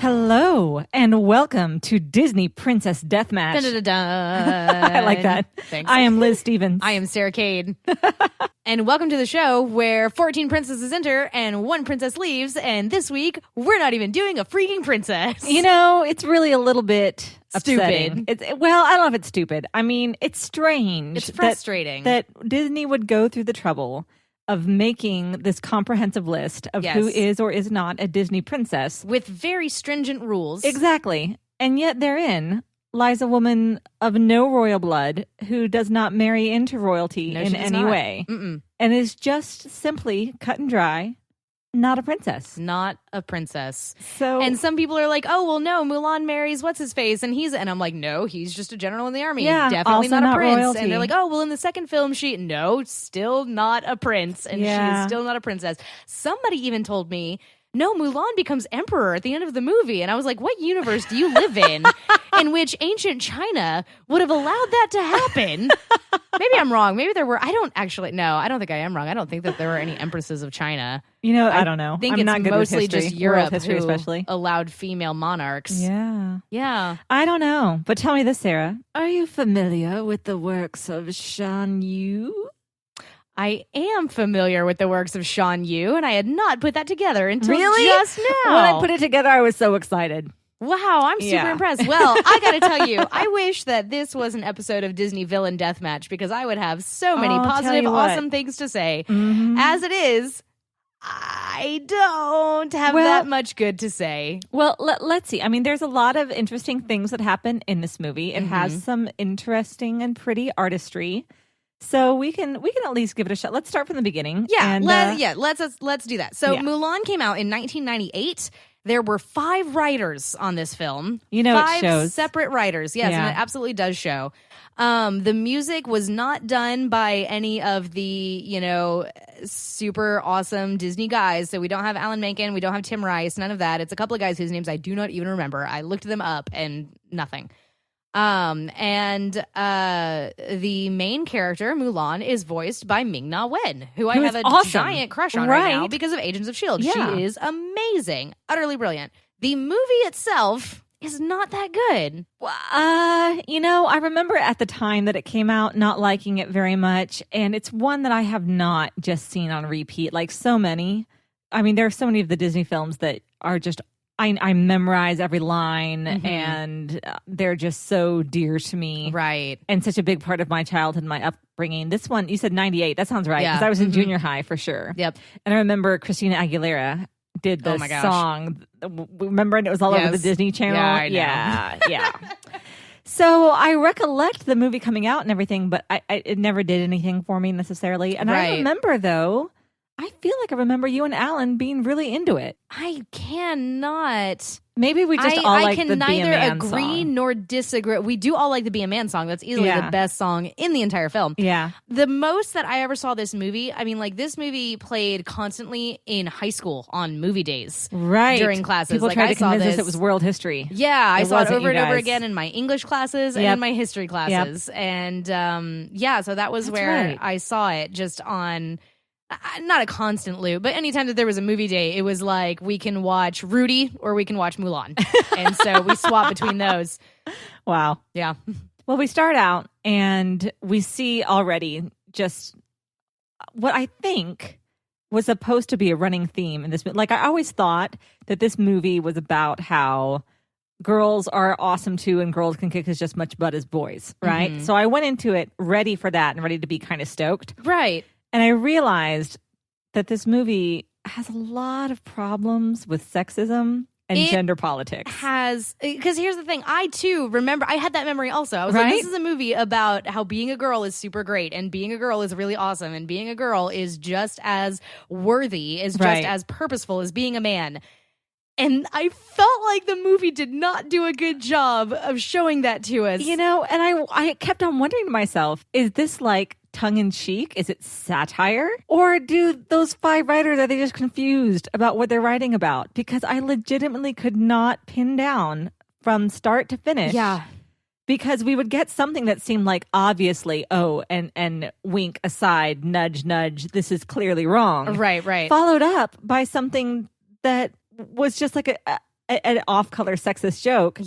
Hello, and welcome to Disney Princess Deathmatch. I like that. Thanks. I am Liz Stevens. I am Sarah Cade. And welcome to the show where 14 princesses enter and 1 princess leaves. And this week, we're not even doing a freaking princess. You know, it's really a little bit upsetting. Stupid. Well, I don't know if it's stupid. I mean, it's strange. It's frustrating. That Disney would go through the trouble of making this comprehensive list of who is or is not a Disney princess. With very stringent rules. Exactly. And yet therein lies a woman of no royal blood who does not marry into royalty in any way. Mm-mm. And is just simply cut and dry, not a princess. Not a princess. So, and some people are like, oh, well, no, Mulan marries what's-his-face, and I'm like, no, he's just a general in the army. Yeah, definitely also not a prince. royalty. And they're like, oh, well, in the second film, no, still not a prince, and she is still not a princess. Somebody even told me, no, Mulan becomes emperor at the end of the movie. And I was like, what universe do you live in which ancient China would have allowed that to happen? Maybe I'm wrong. Maybe there were. I don't think I am wrong. I don't think that there were any empresses of China. You know, I don't know. I think I'm it's not good mostly with history, just Europe history who especially. allowed female monarchs. Yeah. Yeah. I don't know. But tell me this, Sarah. Are you familiar with the works of Shan Yu? I am familiar with the works of Shan Yu, and I had not put that together until Really? just now. When I put it together, I was so excited. Wow, I'm super impressed. Well, I gotta tell you, I wish that this was an episode of Disney Villain Deathmatch because I would have so many positive, awesome things to say. Mm-hmm. As it is, I don't have that much good to say. Well, let's see. I mean, there's a lot of interesting things that happen in this movie. It has some interesting and pretty artistry. So we can at least give it a shot. Let's start from the beginning. Yeah, let's do that. So Mulan came out in 1998. There were 5 writers on this film. You know, 5 it shows. Separate writers. Yes, and it absolutely does show. The music was not done by any of the, super awesome Disney guys. So we don't have Alan Menken, we don't have Tim Rice, none of that. It's a couple of guys whose names I do not even remember. I looked them up and nothing. And the main character, Mulan, is voiced by Ming-Na Wen, who I have a giant crush on right now because of Agents of S.H.I.E.L.D. Yeah. She is amazing. Utterly brilliant. The movie itself is not that good. I remember at the time that it came out not liking it very much, and it's one that I have not just seen on repeat like so many. I mean, there are so many of the Disney films that are just I memorize every line, and they're just so dear to me. Right. And such a big part of my childhood, my upbringing. This one, you said 98. That sounds right. Yeah. Because I was in junior high for sure. Yep. And I remember Christina Aguilera did the song. Remember, and it was all over the Disney Channel. Yeah, I know. Yeah. So I recollect the movie coming out and everything, but it never did anything for me necessarily. And I remember, though, I feel like I remember you and Alan being really into it. I cannot. Maybe we just all like the Be a Man I can neither agree song. nor disagree. We do all like the Be a Man song. That's easily the best song in the entire film. Yeah. The most that I ever saw this movie, I mean, like, this movie played constantly in high school on movie days. Right. During classes. People like, tried I to convince saw us it was world history. Yeah, I saw it wasn't, over and over guys. again in my English classes and in my history classes. And so that was where I saw it just on... not a constant loop, but anytime that there was a movie day, it was like, we can watch Rudy or we can watch Mulan. And so we swap between those. Wow. Yeah. Well, we start out and we see already just what I think was supposed to be a running theme in this movie. Like, I always thought that this movie was about how girls are awesome too and girls can kick as just much butt as boys, right? Mm-hmm. So I went into it ready for that and ready to be kind of stoked. Right. And I realized that this movie has a lot of problems with sexism and gender politics. Because here's the thing. I, too, remember, I had that memory also. I was like, this is a movie about how being a girl is super great and being a girl is really awesome and being a girl is just as worthy, is just as purposeful as being a man. And I felt like the movie did not do a good job of showing that to us. And I kept on wondering to myself, is this like tongue-in-cheek? Is it satire? Or do those 5 writers, are they just confused about what they're writing about? Because I legitimately could not pin down from start to finish. Yeah. Because we would get something that seemed like obviously, and wink aside, nudge, nudge, this is clearly wrong. Right. Followed up by something that was just like an off-color sexist joke,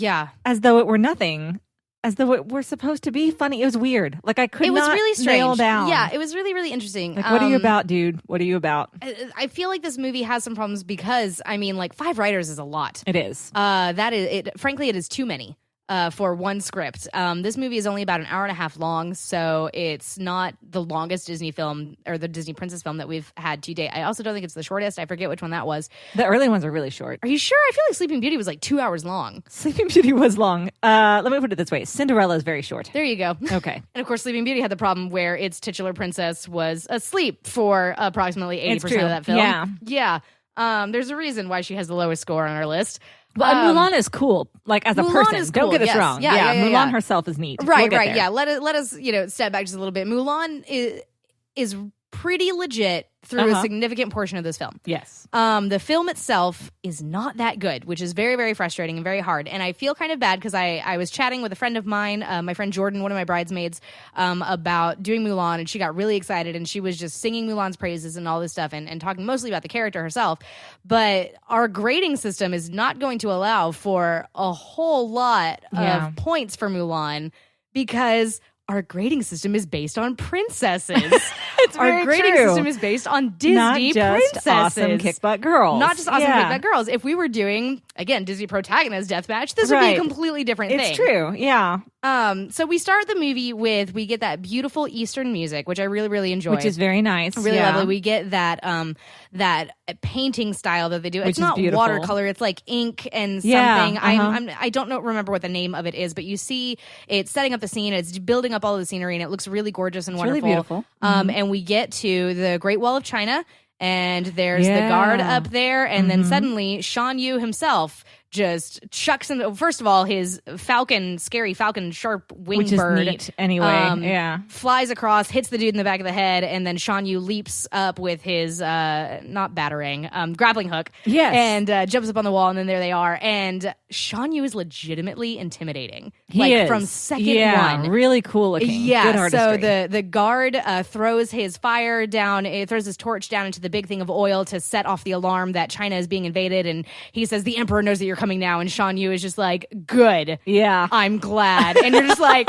as though it were nothing, as though it were supposed to be funny. It was weird. Like I could not really strange. nail down. Yeah, it was really, really interesting. Like, what are you about, dude? What are you about? I feel like this movie has some problems because, I mean, like 5 writers is a lot. It is. That is it. Frankly, it is too many. For one script. This movie is only about an hour and a half long, so it's not the longest Disney film or the Disney princess film that we've had to date. I also don't think it's the shortest. I forget which one that was. The early ones are really short. Are you sure? I feel like Sleeping Beauty was like 2 hours long. Sleeping Beauty was long. Let me put it this way. Cinderella is very short. There you go. Okay. And of course, Sleeping Beauty had the problem where its titular princess was asleep for approximately 80% of that film. Yeah. Yeah. There's a reason why she has the lowest score on our list. But Mulan is cool, like as a Mulan person. Is Don't cool, get us wrong. Yeah, Mulan herself is neat. Right, we'll right. Yeah, let us step back just a little bit. Mulan is pretty legit through a significant portion of this film. Yes. The film itself is not that good, which is very, very frustrating and very hard. And I feel kind of bad because I was chatting with a friend of mine, my friend Jordan, one of my bridesmaids, about doing Mulan, and she got really excited, and she was just singing Mulan's praises and all this stuff and talking mostly about the character herself. But our grading system is not going to allow for a whole lot of points for Mulan because our grading system is based on princesses. Our grading system is based on Disney Not just princesses. Awesome kick butt girls. Not just awesome kick butt girls. If we were doing, again, Disney protagonist deathmatch, this would be a completely different thing. It's true, yeah. So we start the movie we get that beautiful Eastern music, which I really, really enjoy. Which is very nice. Really lovely. We get that that painting style that they do. It's not watercolor, it's like ink and something. I don't remember what the name of it is, but you see it's setting up the scene, it's building up all of the scenery, and it looks really gorgeous and wonderful. Really beautiful. And we get to the Great Wall of China, and there's the guard up there, and then suddenly Shan Yu himself just chucks him. First of all, his scary falcon, sharp wing which bird, is neat anyway. flies across, hits the dude in the back of the head, and then Shan Yu leaps up with his not batarang, grappling hook, and jumps up on the wall, and then there they are. And Shan Yu is legitimately intimidating. He is. From second one, really cool looking. Yeah, good artistry. So the guard throws his fire down. It throws his torch down into the big thing of oil to set off the alarm that China is being invaded. And he says, "The Emperor knows that you're coming now." And Shan Yu is just like, "Good, yeah, I'm glad." And you're just like,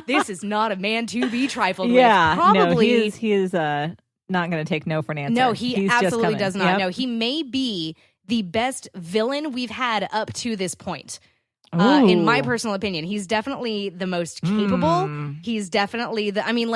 "This is not a man to be trifled with." Probably no, he is not going to take no for an answer. No, He's absolutely does not. Yep. No, he may be the best villain we've had up to this point. In my personal opinion, he's definitely the most capable. He's definitely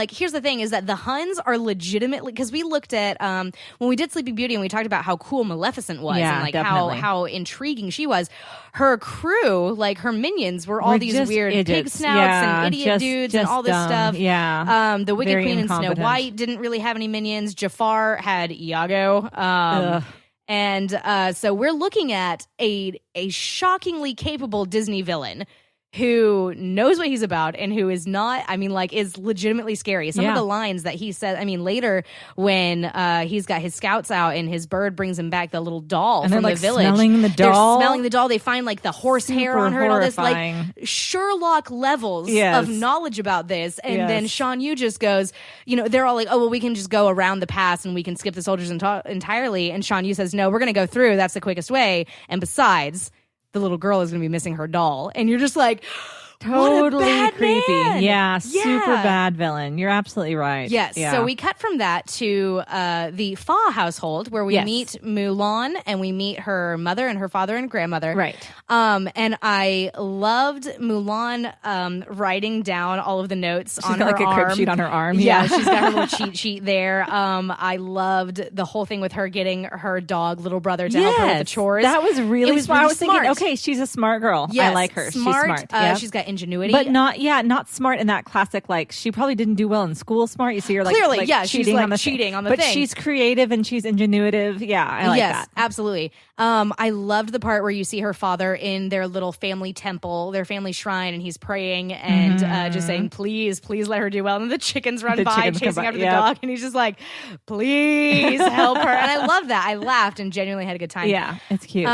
here's the thing is that the Huns are legitimately, because we looked at when we did Sleeping Beauty and we talked about how cool Maleficent was and how intriguing she was. Her crew, like her minions, were all these weird pig snouts and idiot dudes and all this stuff. Yeah. The Wicked Queen and Snow White didn't really have any minions. Jafar had Iago. And so we're looking at a shockingly capable Disney villain who knows what he's about and who is not, is legitimately scary. Some of the lines that he said, later when he's got his scouts out and his bird brings him back the little doll from the village. Smelling the doll. They're smelling the doll. They find the horse hair on her and all this Sherlock levels of knowledge about this. And then Shan Yu just goes, they're all like, "Oh, well, we can just go around the pass and we can skip the soldiers entirely." And Shan Yu says, "No, we're going to go through. That's the quickest way. And besides, the little girl is going to be missing her doll." And you're just like, totally creepy. Man. Yeah, super bad villain. You're absolutely right. Yes. Yeah. So we cut from that to the Fa household, where we meet Mulan and we meet her mother and her father and grandmother. Right. And I loved Mulan writing down all of the notes on her arm. She's got a crib sheet on her arm. Yeah, she's got her little cheat sheet there. I loved the whole thing with her getting her dog, little brother, to help her with the chores. That was really smart. I was smart. thinking, okay, she's a smart girl. Yes, I like her. Smart. She's smart. She's got ingenuity, but not smart in that classic. She probably didn't do well in school. Smart, you see her clearly, cheating on the cheating on the but thing. She's creative and she's ingenuitive. Yeah, I like that. Yes, absolutely. I loved the part where you see her father in their little family temple, their family shrine, and he's praying and just saying, "Please, please let her do well." And the chickens run by chasing after the dog, and he's just like, "Please help her." And I love that. I laughed and genuinely had a good time. Yeah, it's cute.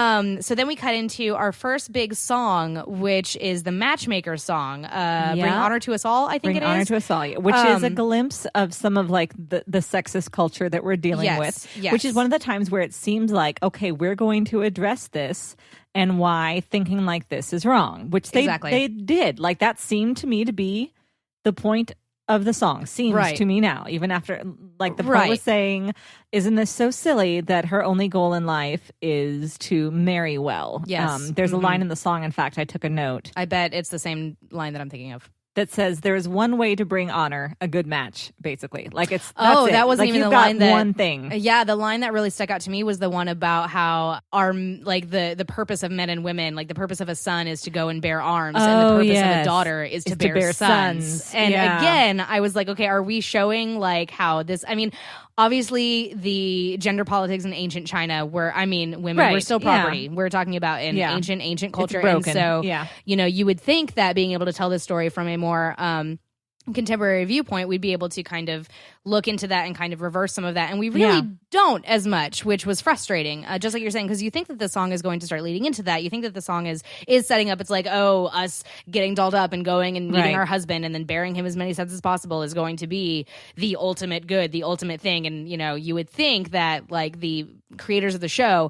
So then we cut into our first big song, which is the Matchmaker song, "Bring Honor to Us All." I think Bring Honor to Us All, which is a glimpse of some of the sexist culture that we're dealing with. Yes. Which is one of the times where it seems like, okay, we're going to address this and why thinking like this is wrong, which they did. Like, that seemed to me to be the point of the song. Seems to me now, even after, like, the poet was saying, isn't this so silly that her only goal in life is to marry well? Yes. There's a line in the song, in fact, I took a note. I bet it's the same line that I'm thinking of. That says there is one way to bring honor, a good match, basically. Like, it's that wasn't like, even the line that one thing. Yeah, the line that really stuck out to me was the one about how our the purpose of men and women, like the purpose of a son is to go and bear arms, and the purpose of a daughter is to bear sons. And again, I was like, okay, are we showing like how this? I mean, obviously, the gender politics in ancient China were, I mean, women were still property. We're talking about in ancient culture. And so, you know, you would think that being able to tell this story from a more contemporary viewpoint, we'd be able to kind of look into that and kind of reverse some of that. And we really don't as much, which was frustrating. Just like you're saying, because you think that the song is going to start leading into that. You think that the song is setting up. It's like, oh, us getting dolled up and going and meeting our husband and then bearing him as many sons as possible is going to be the ultimate good, the ultimate thing. And, you know, you would think that like the creators of the show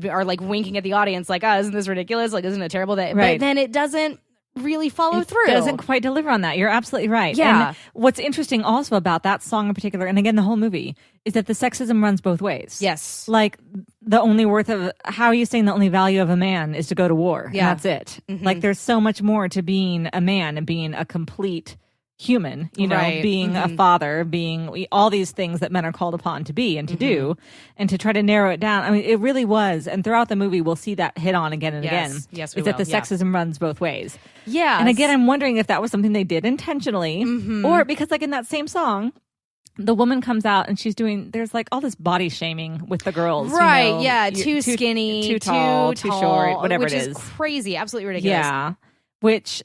are like winking at the audience like, oh, isn't this ridiculous? Like, isn't it terrible that, but then it doesn't really follow through. It doesn't quite deliver on that. You're absolutely right. Yeah. And what's interesting also about that song in particular, and again, the whole movie, is that the sexism runs both ways. Yes. Like, the only worth of, how are you saying the only value of a man is to go to war? Yeah. And that's it. Mm-hmm. Like, there's so much more to being a man and being a complete human, you know, being a father, being all these things that men are called upon to be and to do, and to try to narrow it down. I mean, it really was. And throughout the movie, we'll see that hit on again and again. Yes, we will. That the sexism runs both ways. Yeah. And again, I'm wondering if that was something they did intentionally, or because, like, in that same song, the woman comes out and she's doing, there's like all this body shaming with the girls. Right, you know, yeah. Too skinny, too tall, too short, whatever which it is. Which is crazy, absolutely ridiculous. Yeah. Which,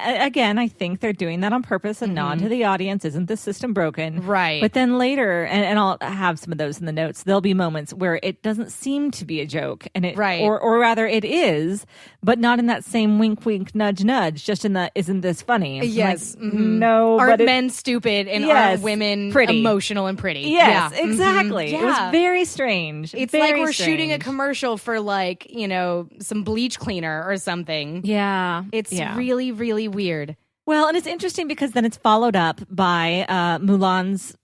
again, I think they're doing that on purpose, a nod to the audience. Isn't the system broken? Right. But then later, and I'll have some of those in the notes, there'll be moments where it doesn't seem to be a joke, and it, or rather it is, but not in that same wink, wink, nudge, nudge, just in the, isn't this funny? Yes. Like, no. Aren't men stupid and aren't women pretty. Emotional and pretty? Yes, exactly. It was very strange. It's very like we're strange. shooting a commercial for, like, you know, some bleach cleaner or something. Yeah. It's really, really weird. Well, and it's interesting because then it's followed up by Mulan's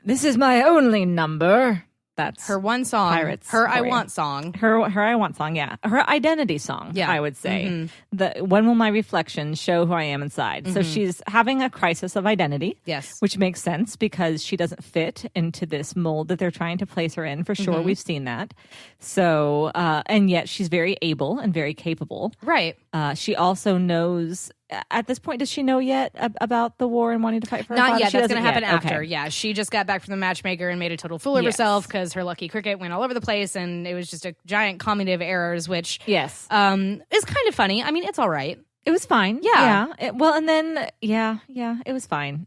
"This Is My Only Number." That's her one song. Pirates. Her I Want song. Her I Want song, yeah. Her identity song, I would say. When will my reflections show who I am inside? So she's having a crisis of identity. Yes. Which makes sense because she doesn't fit into this mold that they're trying to place her in. For sure, we've seen that. So, and yet she's very able and very capable. Right. She also knows... At this point, does she know yet about the war and wanting to fight for her Not father? yet. That's going to happen yet. after. Okay. Yeah, she just got back from the matchmaker and made a total fool of herself because her lucky cricket went all over the place, and it was just a giant comedy of errors, which is kind of funny. I mean, it's all right. It was fine. Yeah. Well, and then it was fine.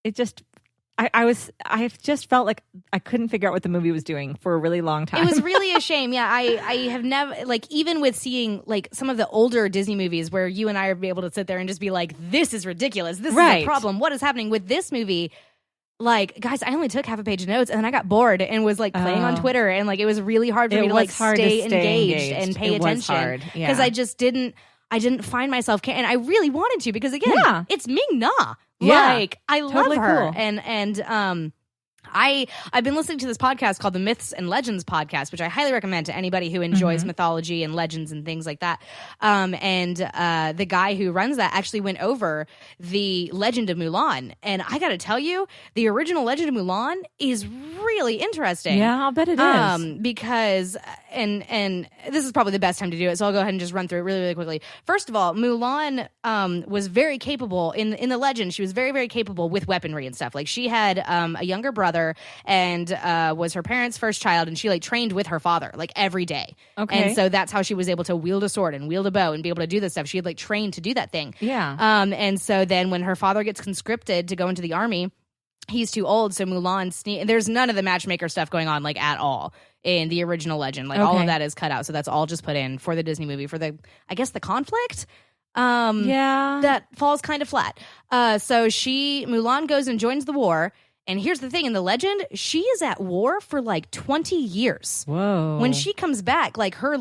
It just. I just felt like I couldn't figure out what the movie was doing for a really long time. It was really a shame. Yeah, I have never, like, even with seeing like some of the older Disney movies where you and I are able to sit there and just be like, this is ridiculous. This is a problem. What is happening with this movie? Like, guys, I only took half a page of notes and then I got bored and was like playing on Twitter, and like it was really hard for me to like stay engaged and pay attention because I just didn't find myself and I really wanted to because again, it's Ming Na. Like, I love her. Cool. And I've been listening to this podcast called the Myths and Legends podcast, which I highly recommend to anybody who enjoys mythology and legends and things like that. And the guy who runs that actually went over the Legend of Mulan. And I got to tell you, the original Legend of Mulan is really interesting. Yeah, I'll bet it is. Because, and this is probably the best time to do it, so I'll go ahead and just run through it really, really quickly. First of all, Mulan was very capable, in the legend, she was very, very capable with weaponry and stuff. Like, she had a younger brother and was her parents' first child, and she like trained with her father like every day. Okay. And so that's how she was able to wield a sword and wield a bow and be able to do this stuff. She had like trained to do that thing. Yeah. And so then when her father gets conscripted to go into the army, he's too old, so Mulan there's none of the matchmaker stuff going on like at all in the original legend. Like all of that is cut out. So that's all just put in for the Disney movie for the, I guess, the conflict. That falls kind of flat. So Mulan goes and joins the war. And here's the thing, in the legend, she is at war for like 20 years. Whoa. When she comes back, like her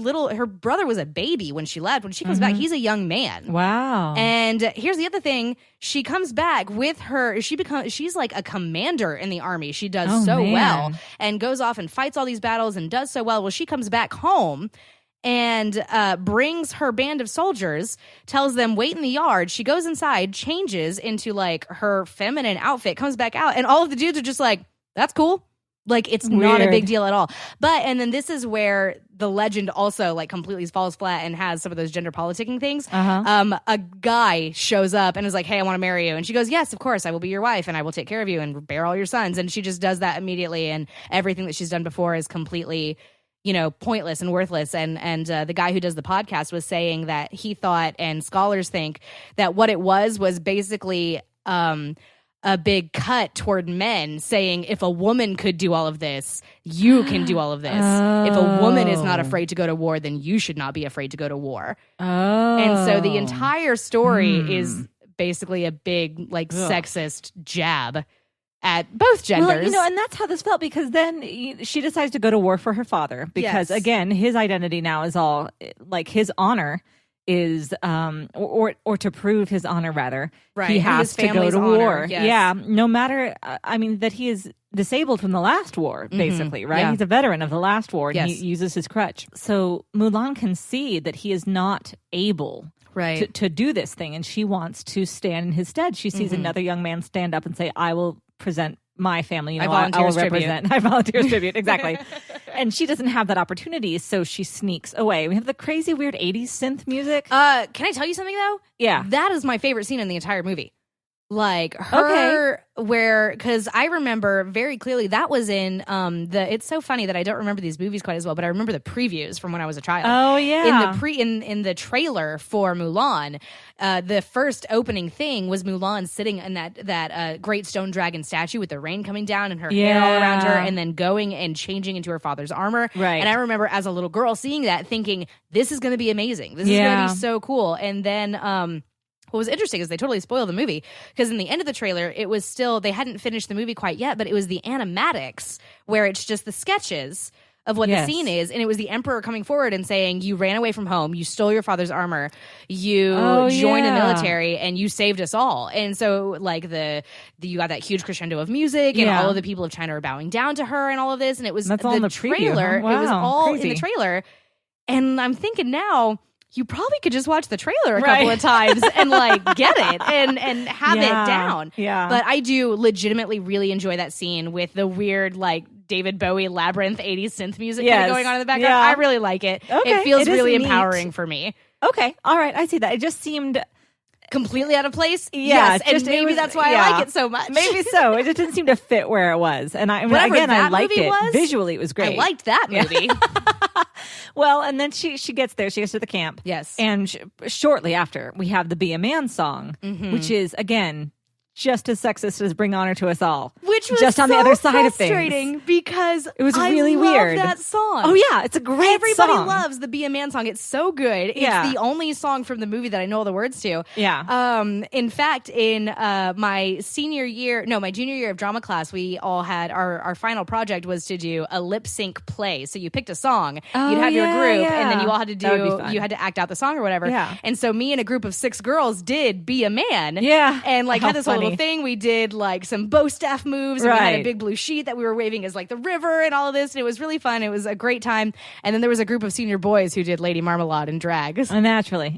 brother was a baby when she left. When she comes back, he's a young man. Wow. And here's the other thing. She comes back with her, she's like a commander in the army. She does well and goes off and fights all these battles and does so well. Well, she comes back home and brings her band of soldiers, tells them, wait in the yard. She goes inside, changes into like her feminine outfit, comes back out, and all of the dudes are just like, that's cool. Like, it's not a big deal at all. But, and then this is where the legend also like completely falls flat and has some of those gender politicking things. A guy shows up and is like, hey, I want to marry you. And she goes, yes, of course, I will be your wife and I will take care of you and bear all your sons. And she just does that immediately. And everything that she's done before is completely, pointless and worthless. And the guy who does the podcast was saying that he thought, and scholars think, that what it was basically a big cut toward men saying, if a woman could do all of this, you can do all of this. If a woman is not afraid to go to war, then you should not be afraid to go to war. And so the entire story is basically a big, like, sexist jab at both genders. Well, and that's how this felt, because then she decides to go to war for her father because, again, his identity now is all, like, his honor is, or to prove his honor, rather, he has to go to war. Yes. Yeah, no matter, that he is disabled from the last war, basically, right? Yeah. He's a veteran of the last war, and he uses his crutch. So Mulan can see that he is not able to do this thing, and she wants to stand in his stead. She sees another young man stand up and say, I will present my family. I will represent. I volunteer as tribute. Exactly. And she doesn't have that opportunity, so she sneaks away. We have the crazy, weird 80s synth music. Can I tell you something, though? Yeah. That is my favorite scene in the entire movie. Like, her, because I remember very clearly that was in it's so funny that I don't remember these movies quite as well, but I remember the previews from when I was a child. Oh, yeah. In the trailer for Mulan, the first opening thing was Mulan sitting in that great stone dragon statue with the rain coming down and her hair all around her, and then going and changing into her father's armor. Right. And I remember as a little girl seeing that, thinking, this is going to be amazing. This is going to be so cool. And then what was interesting is they totally spoiled the movie, because in the end of the trailer, it was still, they hadn't finished the movie quite yet, but it was the animatics where it's just the sketches of what the scene is, and it was the emperor coming forward and saying, you ran away from home, you stole your father's armor, you joined the military, and you saved us all. And so, like, you got that huge crescendo of music, and all of the people of China are bowing down to her, and all of this, and it was all in the trailer. Preview, huh? Wow, it was all crazy. in the trailer, and I'm thinking now, you probably could just watch the trailer a couple of times and like get it and have it down. Yeah. But I do legitimately really enjoy that scene with the weird like David Bowie labyrinth 80s synth music kind of going on in the background. I really like it. Okay. It feels really empowering for me. Okay. All right. I see that. It just seemed completely out of place. Yeah, yes, and maybe that's why I like it so much. Maybe so. It just didn't seem to fit where it was. And I liked it. Visually, it was great. I liked that movie. Well, and then she gets there. She gets to the camp. Yes. And shortly after, we have the Be a Man song, which is, again, just as sexist as Bring Honor to Us All. Which was just on so the other side of things. Frustrating because it was I really love weird. That song. Oh yeah, it's a great Everybody song. loves the Be a Man song. It's so good. It's the only song from the movie that I know all the words to. Yeah. In fact, in my junior year of drama class, we all had our final project was to do a lip sync play. So you picked a song, you'd have your group, and then you all had to you had to act out the song or whatever. Yeah. And so me and a group of 6 girls did Be a Man. Yeah. And like had this whole little thing. We did like some bow staff moves, and we had a big blue sheet that we were waving as like the river and all of this, and it was really fun. It was a great time. And then there was a group of senior boys who did Lady Marmalade in drag. Naturally.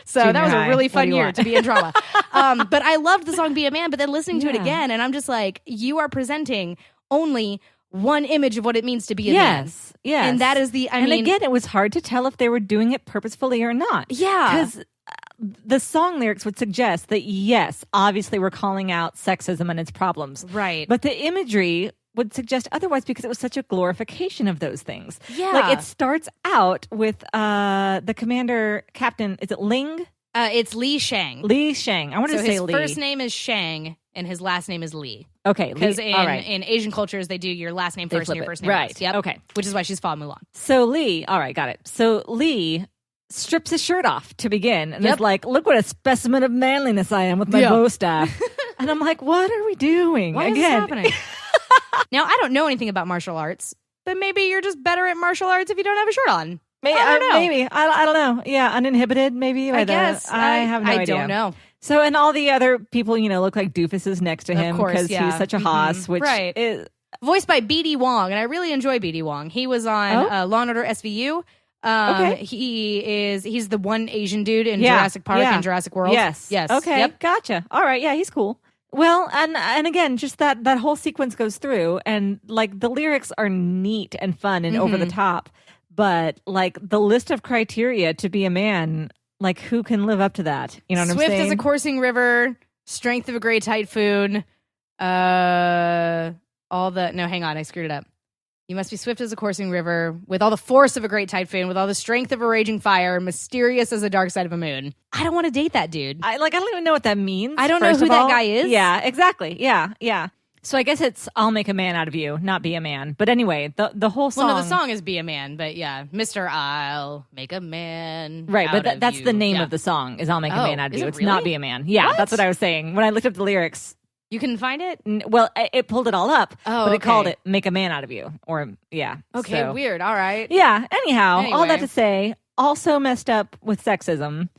So Junior that was high. a really fun What do you year want? to be in drama. But I loved the song Be a Man, but then listening to it again, and I'm just like, you are presenting only one image of what it means to be a man. Yes. And that is and again, it was hard to tell if they were doing it purposefully or not. Yeah. Because the song lyrics would suggest that, yes, obviously we're calling out sexism and its problems. Right. But the imagery would suggest otherwise, because it was such a glorification of those things. Yeah. Like, it starts out with the commander, captain, is it Ling? It's Li Shang. Li Shang. I wanted to say Li. His first name is Shang, and his last name is Li. Okay. Because in Asian cultures, they do your last name first and your first name last. Yep. Okay. Which is why she's Fa Mulan. So Li, all right, got it. So Li strips his shirt off to begin and is like, look what a specimen of manliness I am with my bow staff. And I'm like, what are we doing? What is happening? Now, I don't know anything about martial arts, but maybe you're just better at martial arts if you don't have a shirt on. I don't know. Maybe. I don't know. Yeah, uninhibited, maybe. I guess. I have no idea. I don't know. So, and all the other people, look like doofuses next to him because he's such a hoss, which is... Voiced by B.D. Wong, and I really enjoy B.D. Wong. He was on Law & Order SVU. He's the one Asian dude in Jurassic Park and Jurassic World. Yes. Okay. Yep. Gotcha. All right. Yeah, he's cool. Well, and again, just that whole sequence goes through, and like the lyrics are neat and fun and over the top, but like the list of criteria to be a man, like who can live up to that? You know what I'm saying? Swift as a coursing river, strength of a great typhoon. No, hang on, I screwed it up. You must be swift as a coursing river, with all the force of a great typhoon, with all the strength of a raging fire, mysterious as the dark side of a moon. I don't want to date that dude. I don't even know what that means. I don't know who that guy is. Yeah, exactly. Yeah. So I guess it's I'll make a man out of you, not be a man. But anyway, the whole song... Well, no, the song is Be a Man, but yeah, Mr. I'll make a man right, out but that's of you. the name of the song, is I'll make a man out of you. It's really? not Be a Man. Yeah, What? That's what I was saying. When I looked up the lyrics... You can find it? Well, it pulled it all up, but it okay. called it Make a Man Out of You. Or, yeah. Okay, so. weird. All right. Yeah, anyhow, all that Anyway. to say, also messed up with sexism,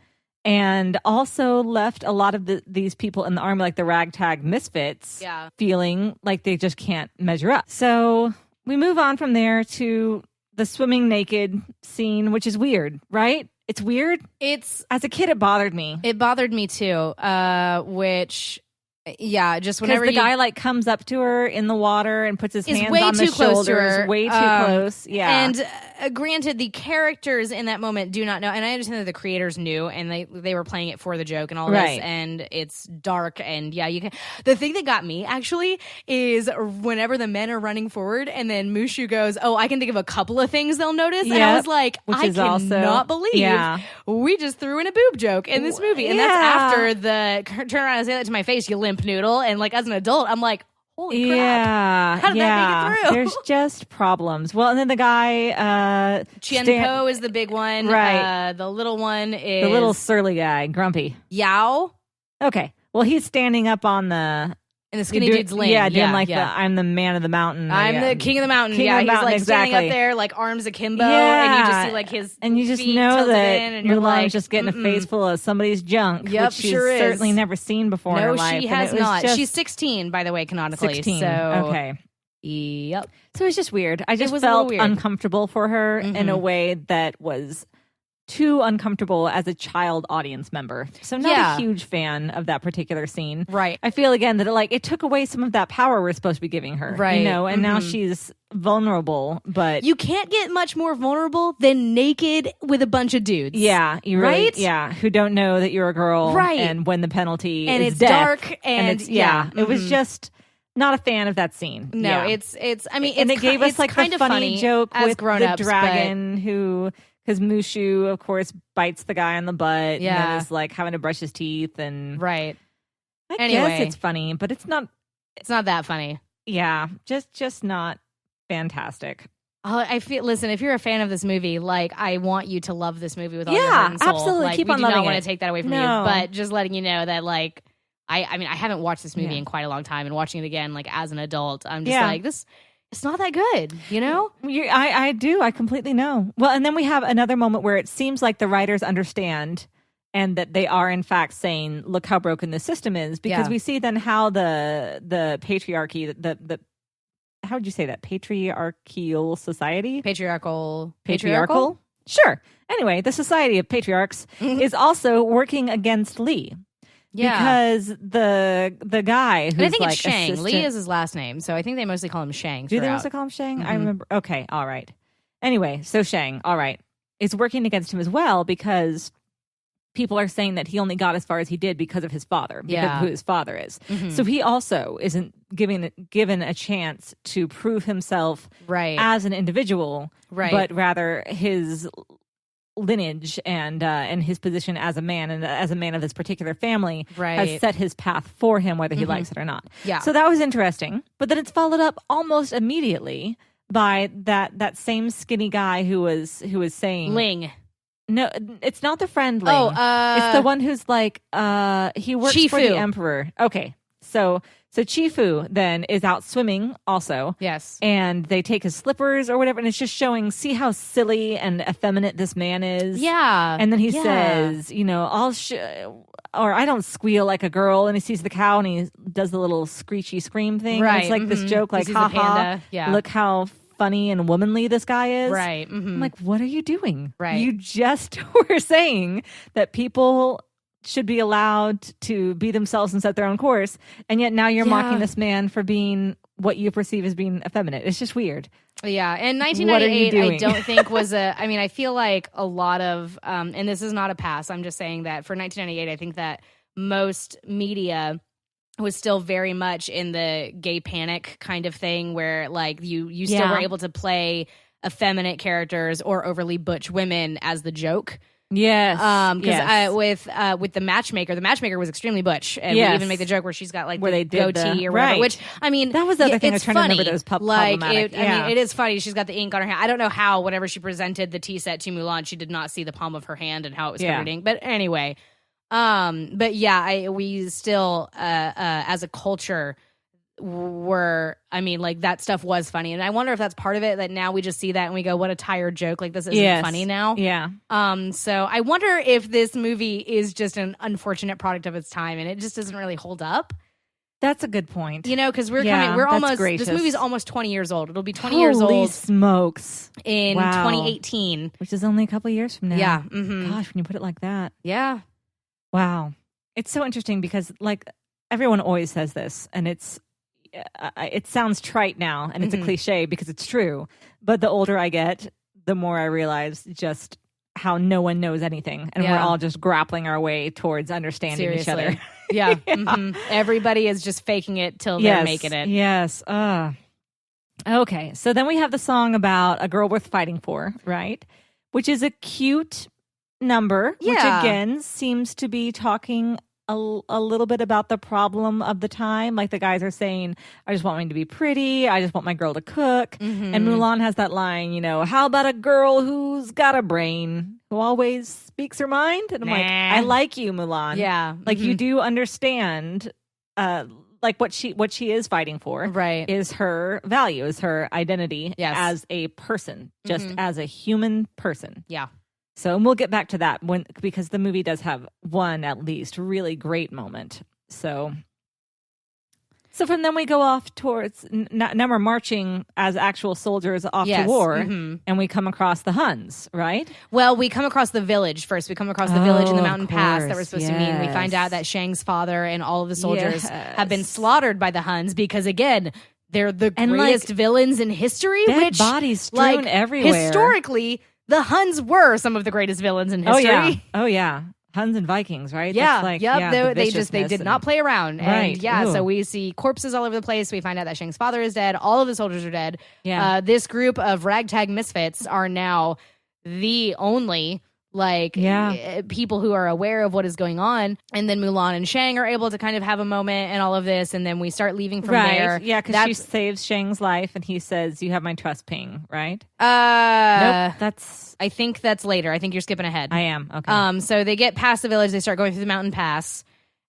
and also left a lot of these people in the army, like the ragtag misfits, feeling like they just can't measure up. So we move on from there to the swimming naked scene, which is weird, right? It's weird. As a kid, it bothered me. It bothered me too, which... Yeah, just whenever the guy like comes up to her in the water and puts his hands way on the too close to shoulders, her. way too close. Yeah, and granted, the characters in that moment do not know, and I understand that the creators knew, and they were playing it for the joke and all this, and it's dark, and you can. The thing that got me actually is whenever the men are running forward, and then Mushu goes, "Oh, I can think of a couple of things they'll notice," and I was like, I cannot believe we just threw in a boob joke in this movie, and that's after the turn around and say that to my face, you limp noodle, and like as an adult, I'm like, holy crap. How did that make it through? There's just problems. Well, and then the guy... Chien Po is the big one. Right. The little one is... The little surly guy, Grumpy. Yao. Okay. Well, he's standing up on the... And the skinny dude's lame. Doing I'm the man of the mountain. I'm the king of the mountain. King of the he's mountain, like exactly. standing up there, like arms akimbo, and you just see like his and you just feet know tilted that in, and you're Mulan's like, just getting a face full of somebody's junk, Yep, which she's sure is. certainly never seen before in her life. No, she has not. She's 16, by the way, canonically. 16. So okay. Yep. So it's just weird. I just was felt weird. uncomfortable for her in a way that was too uncomfortable as a child audience member. So not a huge fan of that particular scene. Right. I feel again that it took away some of that power we're supposed to be giving her. Right. And now she's vulnerable, but you can't get much more vulnerable than naked with a bunch of dudes. Yeah, you really, right? Yeah, who don't know that you're a girl, right? And when the penalty and is it's death, dark, and it's it was just not a fan of that scene. No, it's. I mean, and it gave us like kind the of funny joke as with grown-ups, the dragon who. Because Mushu, of course, bites the guy on the butt. Yeah. And is like having to brush his teeth. And right. I guess it's funny, but it's not. It's not that funny. Yeah. Just not fantastic. I feel. Listen, if you're a fan of this movie, like I want you to love this movie with all your heart and soul. Absolutely. Like, Keep on loving it. We do not want to take that away from you, but just letting you know that, like, I mean, I haven't watched this movie in quite a long time, and watching it again, like as an adult, I'm just like this. It's not that good, you know? I do. I completely know. Well, and then we have another moment where it seems like the writers understand and that they are, in fact, saying, look how broken the system is. Because we see then how the patriarchy, the how would you say that? Patriarchal society? Patriarchal? Sure. Anyway, the society of patriarchs is also working against Lee. Yeah, because the guy who's and I think like it's Shang. assistant... Lee is his last name, so I think they mostly call him Shang. Do they mostly call him Shang? I remember. Okay, all right. Anyway, so Shang, all right, is working against him as well because people are saying that he only got as far as he did because of his father, because of who his father is. So he also isn't given a chance to prove himself as an individual, but rather his lineage and his position as a man and as a man of this particular family has set his path for him, whether he likes it or not. Yeah. So that was interesting. But then it's followed up almost immediately by that same skinny guy who was saying Ling. No, it's not the friend Ling. It's the one who's like he works Shifu. for the emperor. Okay. So Chifu then is out swimming also. Yes. And they take his slippers or whatever, and it's just showing, see how silly and effeminate this man is. Yeah. And then he says, or I don't squeal like a girl. And he sees the cow and he does the little screechy scream thing. Right. And it's like this joke, like, ha ha. Yeah. Look how funny and womanly this guy is. Right. I'm like, what are you doing? Right. You just were saying that people should be allowed to be themselves and set their own course, and yet now you're mocking this man for being what you perceive as being effeminate. It's just weird. Yeah, and 1998 I don't think was I feel like a lot of and this is not a pass, I'm just saying that for 1998 I think that most media was still very much in the gay panic kind of thing, where like you still were able to play effeminate characters or overly butch women as the joke. Yes, because with the matchmaker was extremely butch, and we even make the joke where she's got like where the goatee or whatever. Which I mean, that was the other thing I was trying to remember. That was problematic. I mean, it is funny. She's got the ink on her hand. I don't know how. Whenever she presented the tea set to Mulan, she did not see the palm of her hand and how it was covered in ink. But anyway, but yeah, we still as a culture like that stuff was funny, and I wonder if that's part of it, that now we just see that and we go, what a tired joke, like this isn't funny now. So I wonder if this movie is just an unfortunate product of its time and it just doesn't really hold up. That's a good point. Because we're almost gracious. This movie's almost 20 years old. It'll be 20 Holy years old smokes in 2018, which is only a couple of years from now. Yeah. Gosh, when you put it like that. Yeah. Wow. It's so interesting because like everyone always says this, and it sounds trite now, and it's a cliche because it's true. But the older I get, the more I realize just how no one knows anything, and we're all just grappling our way towards understanding each other. Yeah. Everybody is just faking it till they're making it. Yes. Okay. So then we have the song about a girl worth fighting for, right? Which is a cute number, which again seems to be talking a little bit about the problem of the time. Like the guys are saying, I just want mine to be pretty. I just want my girl to cook. And Mulan has that line, how about a girl who's got a brain, who always speaks her mind? And I'm like, I like you, Mulan. Yeah. Like you do understand, like what she is fighting for, right, is her value, is her identity as a person, just as a human person. Yeah. So, and we'll get back to that because the movie does have one at least really great moment. So from then we go off towards now we're marching as actual soldiers off to war, and we come across the Huns, right? Well, we come across the village first. We come across the village in the mountain pass that we're supposed to meet. And we find out that Shang's father and all of the soldiers have been slaughtered by the Huns because, again, they're the greatest villains in history. Dead bodies strewn everywhere. Historically, the Huns were some of the greatest villains in history. Oh yeah. Huns and Vikings, right? Yeah. That's they did not play around. Right. And so we see corpses all over the place. We find out that Shang's father is dead. All of the soldiers are dead. Yeah. This group of ragtag misfits are now the only people who are aware of what is going on. And then Mulan and Shang are able to kind of have a moment and all of this, and then we start leaving from there. Yeah, because she saves Shang's life and he says, you have my trust ping, right? Nope, I think that's later. I think you're skipping ahead. I am. Okay. So they get past the village, they start going through the mountain pass.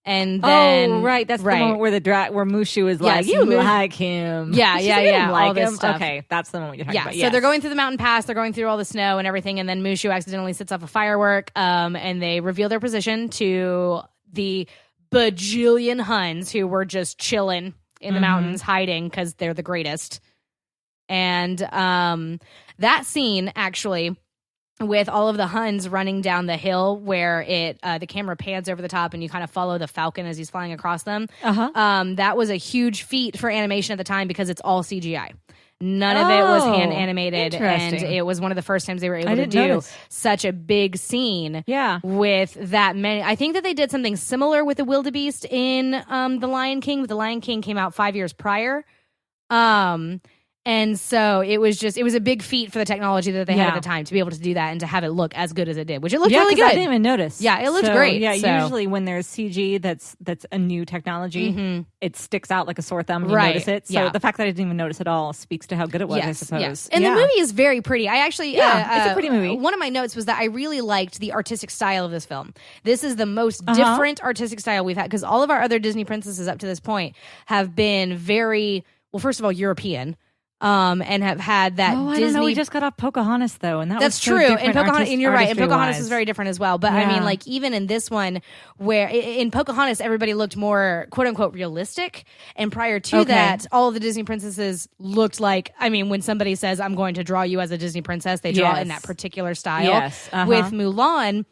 And then, that's the moment where where Mushu is like, you like him. Yeah, like all this him. stuff. Okay, that's the moment you're talking about. So they're going through the mountain pass, they're going through all the snow and everything, and then Mushu accidentally sets off a firework, and they reveal their position to the bajillion Huns who were just chilling in the mountains, hiding because they're the greatest. And that scene, actually, with all of the Huns running down the hill where the camera pans over the top and you kind of follow the Falcon as he's flying across them. That was a huge feat for animation at the time because it's all CGI. None of it was hand animated, and it was one of the first times they were able to do such a big scene with that many. I think that they did something similar with the Wildebeest in The Lion King, but The Lion King came out 5 years prior. And so it was a big feat for the technology that they had at the time to be able to do that and to have it look as good as it did, which it looked really good. I didn't even notice. Yeah, it looked great. Yeah, so. Usually when there's CG that's a new technology, it sticks out like a sore thumb. You notice it. So the fact that I didn't even notice at all speaks to how good it was, I suppose. Yes. And the movie is very pretty. I actually, it's a pretty movie. One of my notes was that I really liked the artistic style of this film. This is the most different artistic style we've had, because all of our other Disney princesses up to this point have been very, well, first of all, European. And have had that Disney. I don't know. We just got off Pocahontas though, and that's was true. So And Pocahontas, and you're right. And Pocahontas wise. is very different as well. But I mean, like even in this one, where in Pocahontas everybody looked more quote unquote realistic, and prior to that, all of the Disney princesses looked like. I mean, when somebody says, "I'm going to draw you as a Disney princess," they draw in that particular style. Yes. With Mulan.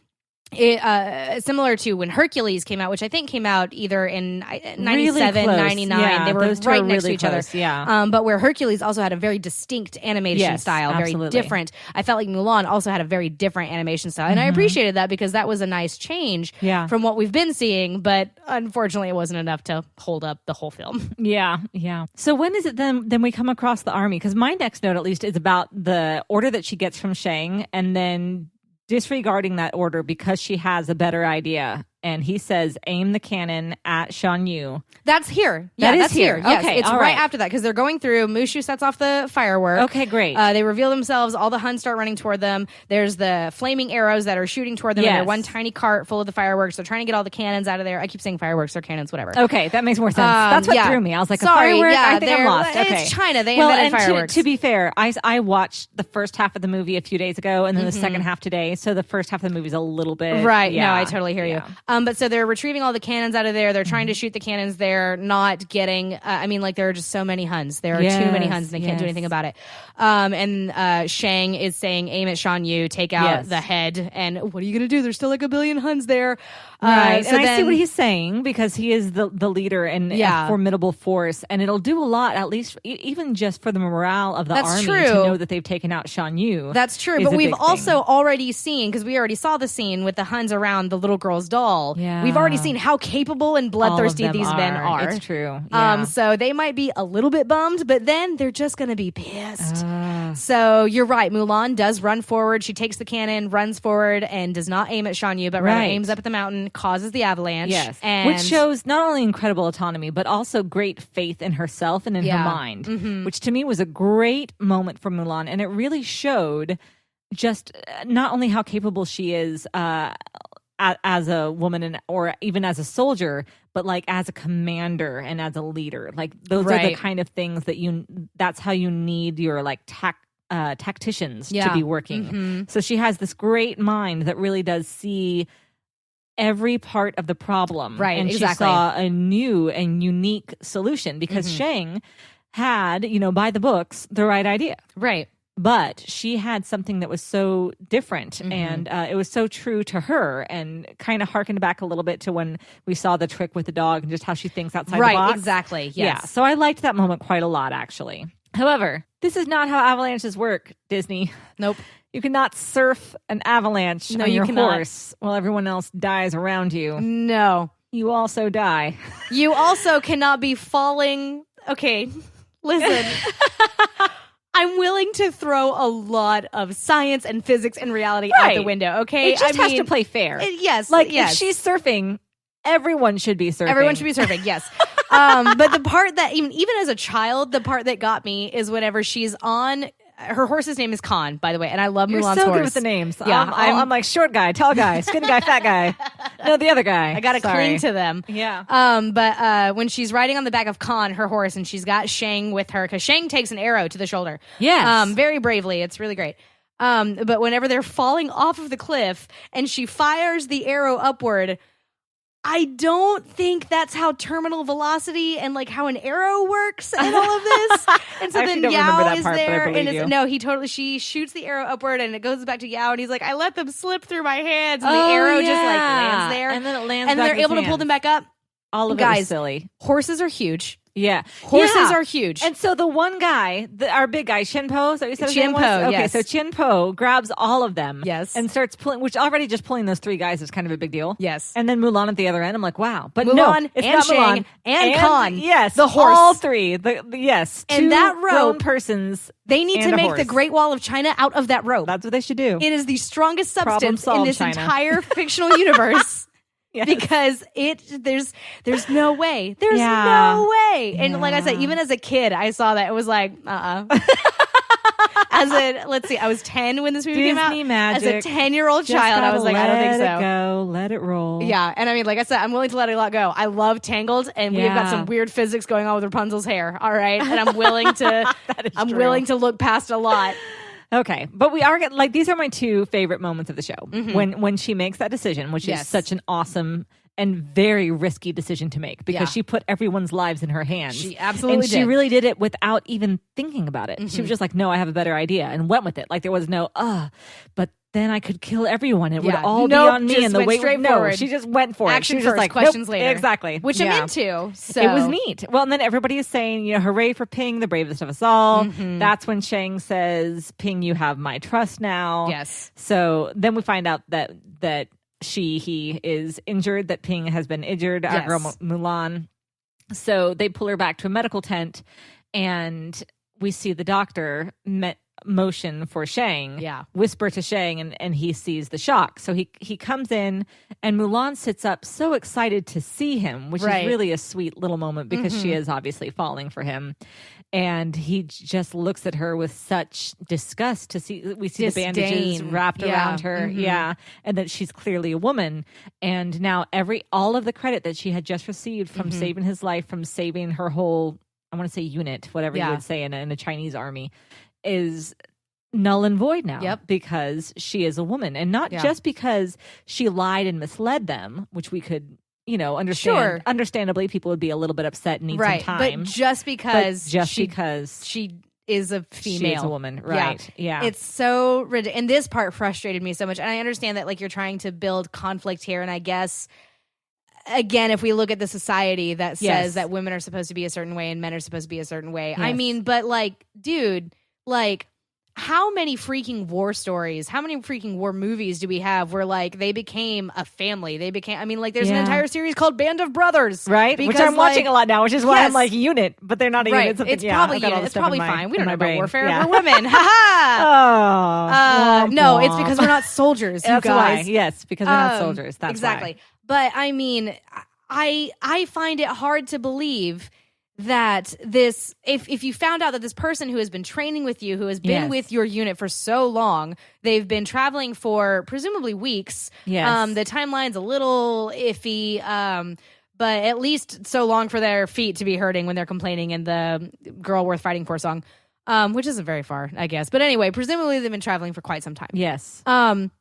Similar to when Hercules came out, which I think came out either in 97, really 99. Yeah, they were right next to each close, other. Yeah. But where Hercules also had a very distinct animation style, absolutely. very different. I felt like Mulan also had a very different animation style. And I appreciated that because that was a nice change from what we've been seeing. But unfortunately, it wasn't enough to hold up the whole film. Yeah. So when is it then we come across the army? Because my next note, at least, is about the order that she gets from Shang, and then disregarding that order because she has a better idea. And he says, aim the cannon at Shan Yu. That's here. Yeah, that's here. Yes, okay, it's right after that because they're going through. Mushu sets off the firework. Okay, great. They reveal themselves. All the Huns start running toward them. There's the flaming arrows that are shooting toward them. And they're one tiny cart full of the fireworks. They're trying to get all the cannons out of there. I keep saying fireworks or cannons, whatever. Okay, that makes more sense. That's what threw me. I was like, sorry, a firework? I think I'm lost. Okay. It's China. They invented fireworks. To be fair, I watched the first half of the movie a few days ago and then the second half today. So the first half of the movie is a little bit... Right. No, I totally hear you. But so they're retrieving all the cannons out of there. They're trying to shoot the cannons. They're not getting... there are just so many Huns. There are too many Huns and they can't do anything about it. And Shang is saying, aim at Shan Yu, take out the head. And what are you going to do? There's still like a billion Huns there. Right. And I see what he's saying because he is the leader and a formidable force. And it'll do a lot, at least even just for the morale of the army to know that they've taken out Shan Yu. That's true. But we've also already seen, because we already saw the scene with the Huns around the little girl's doll. Yeah. We've already seen how capable and bloodthirsty these men are. It's true. Yeah. So they might be a little bit bummed, but then they're just going to be pissed. So you're right. Mulan does run forward. She takes the cannon, runs forward, and does not aim at Shan Yu, but rather aims up at the mountain, causes the avalanche. Yes. And which shows not only incredible autonomy, but also great faith in herself and in her mind, which to me was a great moment for Mulan. And it really showed just not only how capable she is as a woman or even as a soldier, but like as a commander and as a leader. Like those are the kind of things that that's how you need your like tacticians to be working. So she has this great mind that really does see every part of the problem. Right, and exactly. She saw a new and unique solution because Shang had, by the books, the right idea. Right. But she had something that was so different and it was so true to her and kind of harkened back a little bit to when we saw the trick with the dog and just how she thinks outside the box. Right, exactly. Yes. Yeah, so I liked that moment quite a lot, actually. However, this is not how avalanches work, Disney. Nope. You cannot surf an avalanche on your horse while everyone else dies around you. No. You also die. You also cannot be falling... Okay, listen... I'm willing to throw a lot of science and physics and reality out the window, okay? It just has to play fair. Yes. If she's surfing, everyone should be surfing. Everyone should be surfing, yes. But the part that, even as a child, the part that got me is whenever she's on... Her horse's name is Khan, by the way, and I love Mulan's horse. You're so good with the names. Yeah, I'm like short guy, tall guy, skinny guy, fat guy. No, the other guy. I gotta cling to them. Yeah. But when she's riding on the back of Khan, her horse, and she's got Shang with her, because Shang takes an arrow to the shoulder. Yes. Very bravely. It's really great. But whenever they're falling off of the cliff and she fires the arrow upward, I don't think that's how terminal velocity and like how an arrow works and all of this. And so then Yao is there, and she shoots the arrow upward, and it goes back to Yao, and he's like, "I let them slip through my hands," and the arrow just like lands there, and then it lands, and they're able to pull them back up. All of Guys, it was silly. Horses are huge. Yeah. Horses Yeah. are huge. And so the one guy, our big guy, Shin Po, is that what you said his name was? Chin Po, Okay, yes. so Chin Po grabs all of them. Yes. And starts pulling, which already just pulling those 3 guys is kind of a big deal. Yes. And then Mulan at the other end, I'm like, wow. But Mulan no, it's and not Shang Mulan. and Khan. Yes. The horse. All 3. Yes. And 2 that rope, grown persons. They need and to a make horse. the Great Wall of China out of that rope. That's what they should do. It is the strongest Problem substance in solved, this China. entire fictional universe. Yes. Because there's no way. There's Yeah. no way. And like I said, even as a kid, I saw that. It was like, let's see, I was 10 when this movie came out. Disney magic. As a 10-year-old child, I was like, I don't think so. Let it go. Let it roll. Yeah, and I mean, like I said, I'm willing to let a lot go. I love Tangled, and we've got some weird physics going on with Rapunzel's hair. All right, and I'm willing to, willing to look past a lot. Okay, but we are like, these are my 2 favorite moments of the show. When she makes that decision, which is such an awesome and very risky decision to make, because she put everyone's lives in her hands. She absolutely did. She really did it without even thinking about it. She was just like, no, I have a better idea, and went with it. Like there was no, but then I could kill everyone. It would all be on me, and the way she just went for Action it. She was first, just like, questions nope. later. Exactly. Which I'm into. So it was neat. Well, and then everybody is saying, hooray for Ping, the bravest of us all. That's when Shang says, Ping, you have my trust now. Yes. So then we find out that he is injured, that Ping has been injured, our girl Mulan. So they pull her back to a medical tent, and we see the doctor motion for Shang, whisper to Shang, and he sees the shock. So he comes in, and Mulan sits up so excited to see him, which is really a sweet little moment, because she is obviously falling for him. And he just looks at her with such disgust to see, we see Disdain. the bandages wrapped around her. Yeah. And that she's clearly a woman. And now all of the credit that she had just received from saving his life, from saving her whole, I want to say unit, whatever you would say in a Chinese army, is null and void now, because she is a woman. And not just because she lied and misled them, which we could, understand. Sure. Understandably, people would be a little bit upset and need some time. But just because because she is a female. She is a woman, right? Yeah. It's so ridiculous. And this part frustrated me so much. And I understand that, like, you're trying to build conflict here. And I guess, again, if we look at the society that says that women are supposed to be a certain way and men are supposed to be a certain way. Yes. I mean, but, like, dude, like, how many freaking war stories, how many freaking war movies do we have where, like, they became a family? They became, I mean, like, there's an entire series called Band of Brothers. Right? Because, which I'm watching a lot now, which is why I'm like, unit, but they're not a unit. It's probably unit. It's probably fine. We don't know about warfare. Yeah. We're women. Ha No, it's because we're not soldiers, you That's guys. why. Yes, because we're not soldiers. That's exactly. why. But, I mean, I find it hard to believe that this, if you found out that this person who has been training with you, who has been with your unit for so long, they've been traveling for presumably weeks. Yes. The timeline's a little iffy, but at least so long for their feet to be hurting when they're complaining in the Girl Worth Fighting For song, which isn't very far, I guess. But anyway, presumably they've been traveling for quite some time. Yes. And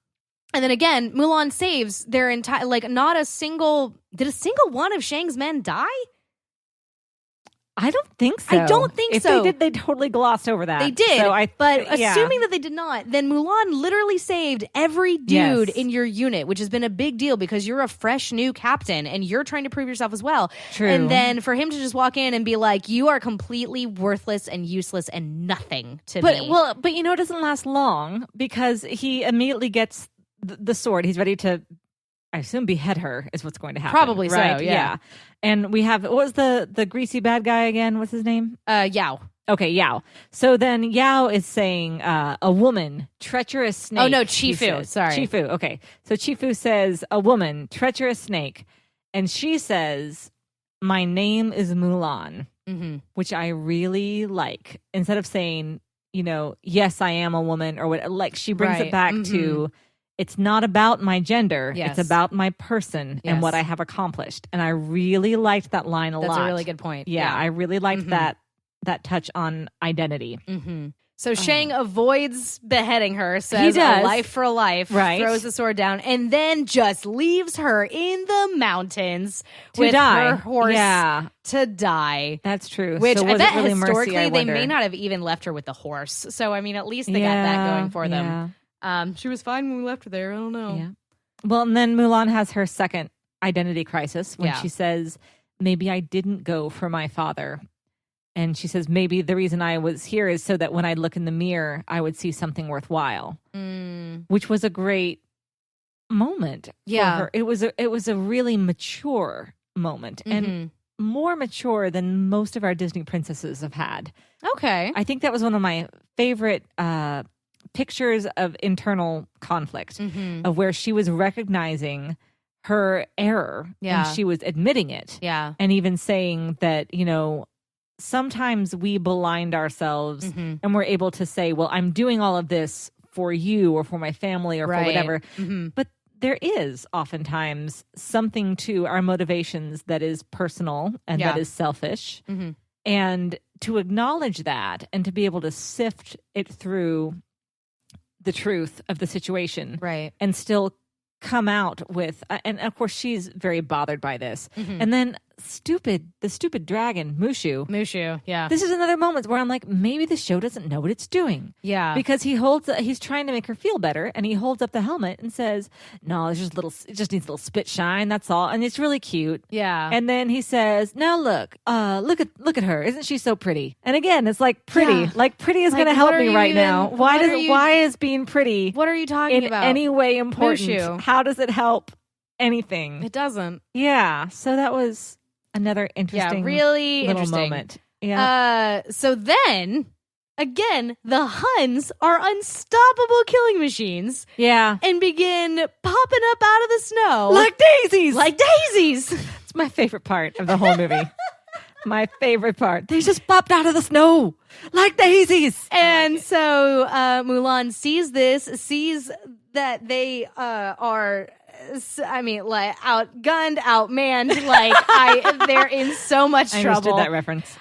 then again, Mulan saves their entire, like, did a single one of Shang's men die? I don't think so. I don't think if so. They did, they totally glossed over that. They did. So assuming that they did not, then Mulan literally saved every dude in your unit, which has been a big deal because you're a fresh new captain and you're trying to prove yourself as well. True. And then for him to just walk in and be like, you are completely worthless and useless and nothing to me. But it doesn't last long, because he immediately gets the sword. He's ready to, I assume, behead her is what's going to happen. Probably right? so, yeah. And we have, what was the greasy bad guy again? What's his name? Yao. Okay, Yao. So then Yao is saying, a woman, treacherous snake. Oh, no, Chifu. Sorry. Chifu, okay. So Chifu says, a woman, treacherous snake. And she says, my name is Mulan, which I really like. Instead of saying, yes, I am a woman, or what, like, she brings it back to, it's not about my gender. Yes. It's about my person and what I have accomplished. And I really liked that line a lot. That's a really good point. Yeah, I really liked that touch on identity. So Shang avoids beheading her, says He does. a life for a life, Right. throws the sword down, and then just leaves her in the mountains To with die. her horse Yeah. to die. That's true. Which So I was bet it really historically mercy, I they wonder? may not have even left her with the horse. So I mean, at least they got that going for them. She was fine when we left her there. I don't know. Yeah. Well, and then Mulan has her second identity crisis when she says, maybe I didn't go for my father. And she says, maybe the reason I was here is so that when I look in the mirror, I would see something worthwhile, which was a great moment for her. It was a really mature moment and more mature than most of our Disney princesses have had. Okay. I think that was one of my favorite pictures of internal conflict, of where she was recognizing her error and she was admitting it. Yeah. And even saying that, you know, sometimes we blind ourselves and we're able to say, well, I'm doing all of this for you or for my family or for whatever. But there is oftentimes something to our motivations that is personal and that is selfish. And to acknowledge that and to be able to sift it through the truth of the situation and still come out with, and of course she's very bothered by this. And then the stupid dragon, Mushu. Yeah. This is another moment where I'm like, maybe the show doesn't know what it's doing. Yeah. Because he's trying to make her feel better, and he holds up the helmet and says, no, it just needs a little spit shine, that's all. And it's really cute. Yeah. And then he says, now look at her. Isn't she so pretty? And again, it's like pretty. Yeah. Like pretty is gonna help me right now. Why is being pretty what are you talking about? in any way important? Mushu. How does it help anything? It doesn't. Yeah. So that was another interesting, really little interesting moment. Yeah. So then again, the Huns are unstoppable killing machines. Yeah. And begin popping up out of the snow like daisies. It's my favorite part of the whole movie. My favorite part. They just popped out of the snow like daisies. And so Mulan sees that they are, I mean, like outgunned, outmanned. Like they're in so much trouble. I understood that reference.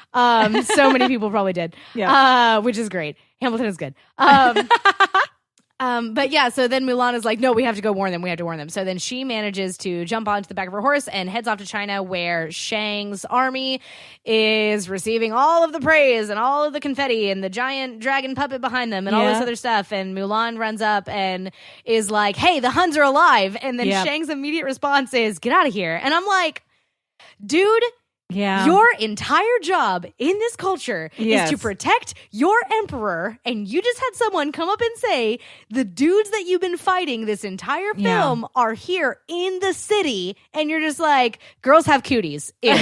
So many people probably did. Yeah. Which is great. Hamilton is good. But yeah, so then Mulan is like, no, we have to go warn them. We have to warn them. So then she manages to jump onto the back of her horse and heads off to China, where Shang's army is receiving all of the praise and all of the confetti and the giant dragon puppet behind them and all this other stuff. And Mulan runs up and is like, hey, the Huns are alive. And then Shang's immediate response is, get out of here. And I'm like, dude, your entire job in this culture is to protect your emperor, and you just had someone come up and say the dudes that you've been fighting this entire film are here in the city, and you're just like, girls have cooties. Ew.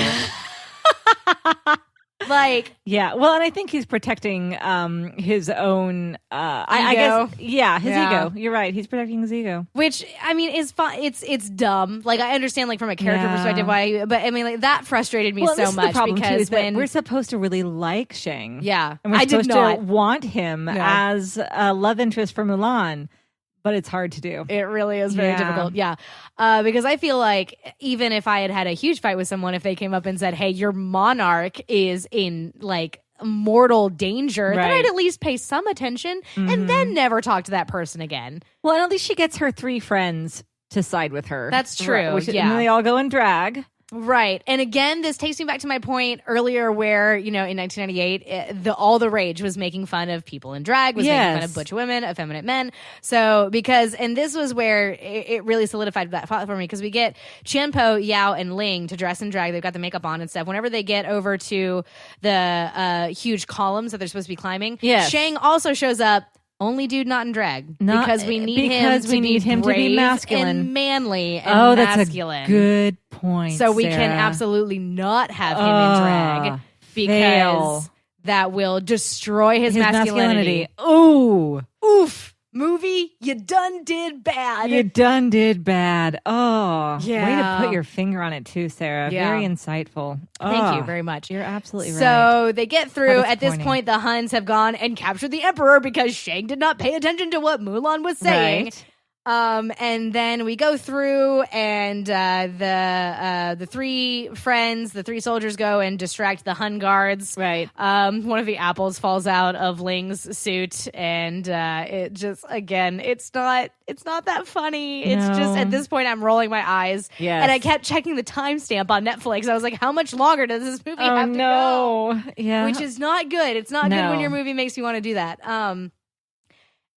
Like, well, and I think he's protecting his own I guess his ego. You're right, he's protecting his ego, which I mean is fun. It's dumb. Like, I understand, like, from a character perspective why, but I mean, like, that frustrated me so much, because when we're supposed to really like Shang, and we're supposed to want him as a love interest for Mulan. But it's hard to do. It really is very difficult. Yeah. Because I feel like even if I had a huge fight with someone, if they came up and said, hey, your monarch is in, like, mortal danger, then I'd at least pay some attention and then never talk to that person again. Well, and at least she gets her 3 friends to side with her. That's true. And then they all go in drag. Right. And again, this takes me back to my point earlier where, you know, in 1998, all the rage was making fun of people in drag, was making fun of butch women, effeminate men. So, and this was where it really solidified that thought for me, because we get Qianpo, Yao, and Ling to dress in drag. They've got the makeup on and stuff. Whenever they get over to the huge columns that they're supposed to be climbing, Shang also shows up. Only dude not in drag, because we need him to be masculine and manly and masculine. That's a good point. So we can absolutely not have him in drag, because that will destroy his masculinity. Oh, oof. Movie, you done did bad. Oh, way to put your finger on it too, Sarah. Very insightful. Thank you very much. You're absolutely right. So they get through. At this point, the Huns have gone and captured the emperor because Shang did not pay attention to what Mulan was saying. Right. And then we go through, and the 3 friends, the 3 soldiers, go and distract the Hun guards. Right. One of the apples falls out of Ling's suit, and it just, again, it's not that funny. It's just, at this point, I'm rolling my eyes. Yes. And I kept checking the timestamp on Netflix. I was like, how much longer does this movie have to go? Yeah. Which is not good. It's not good when your movie makes you want to do that.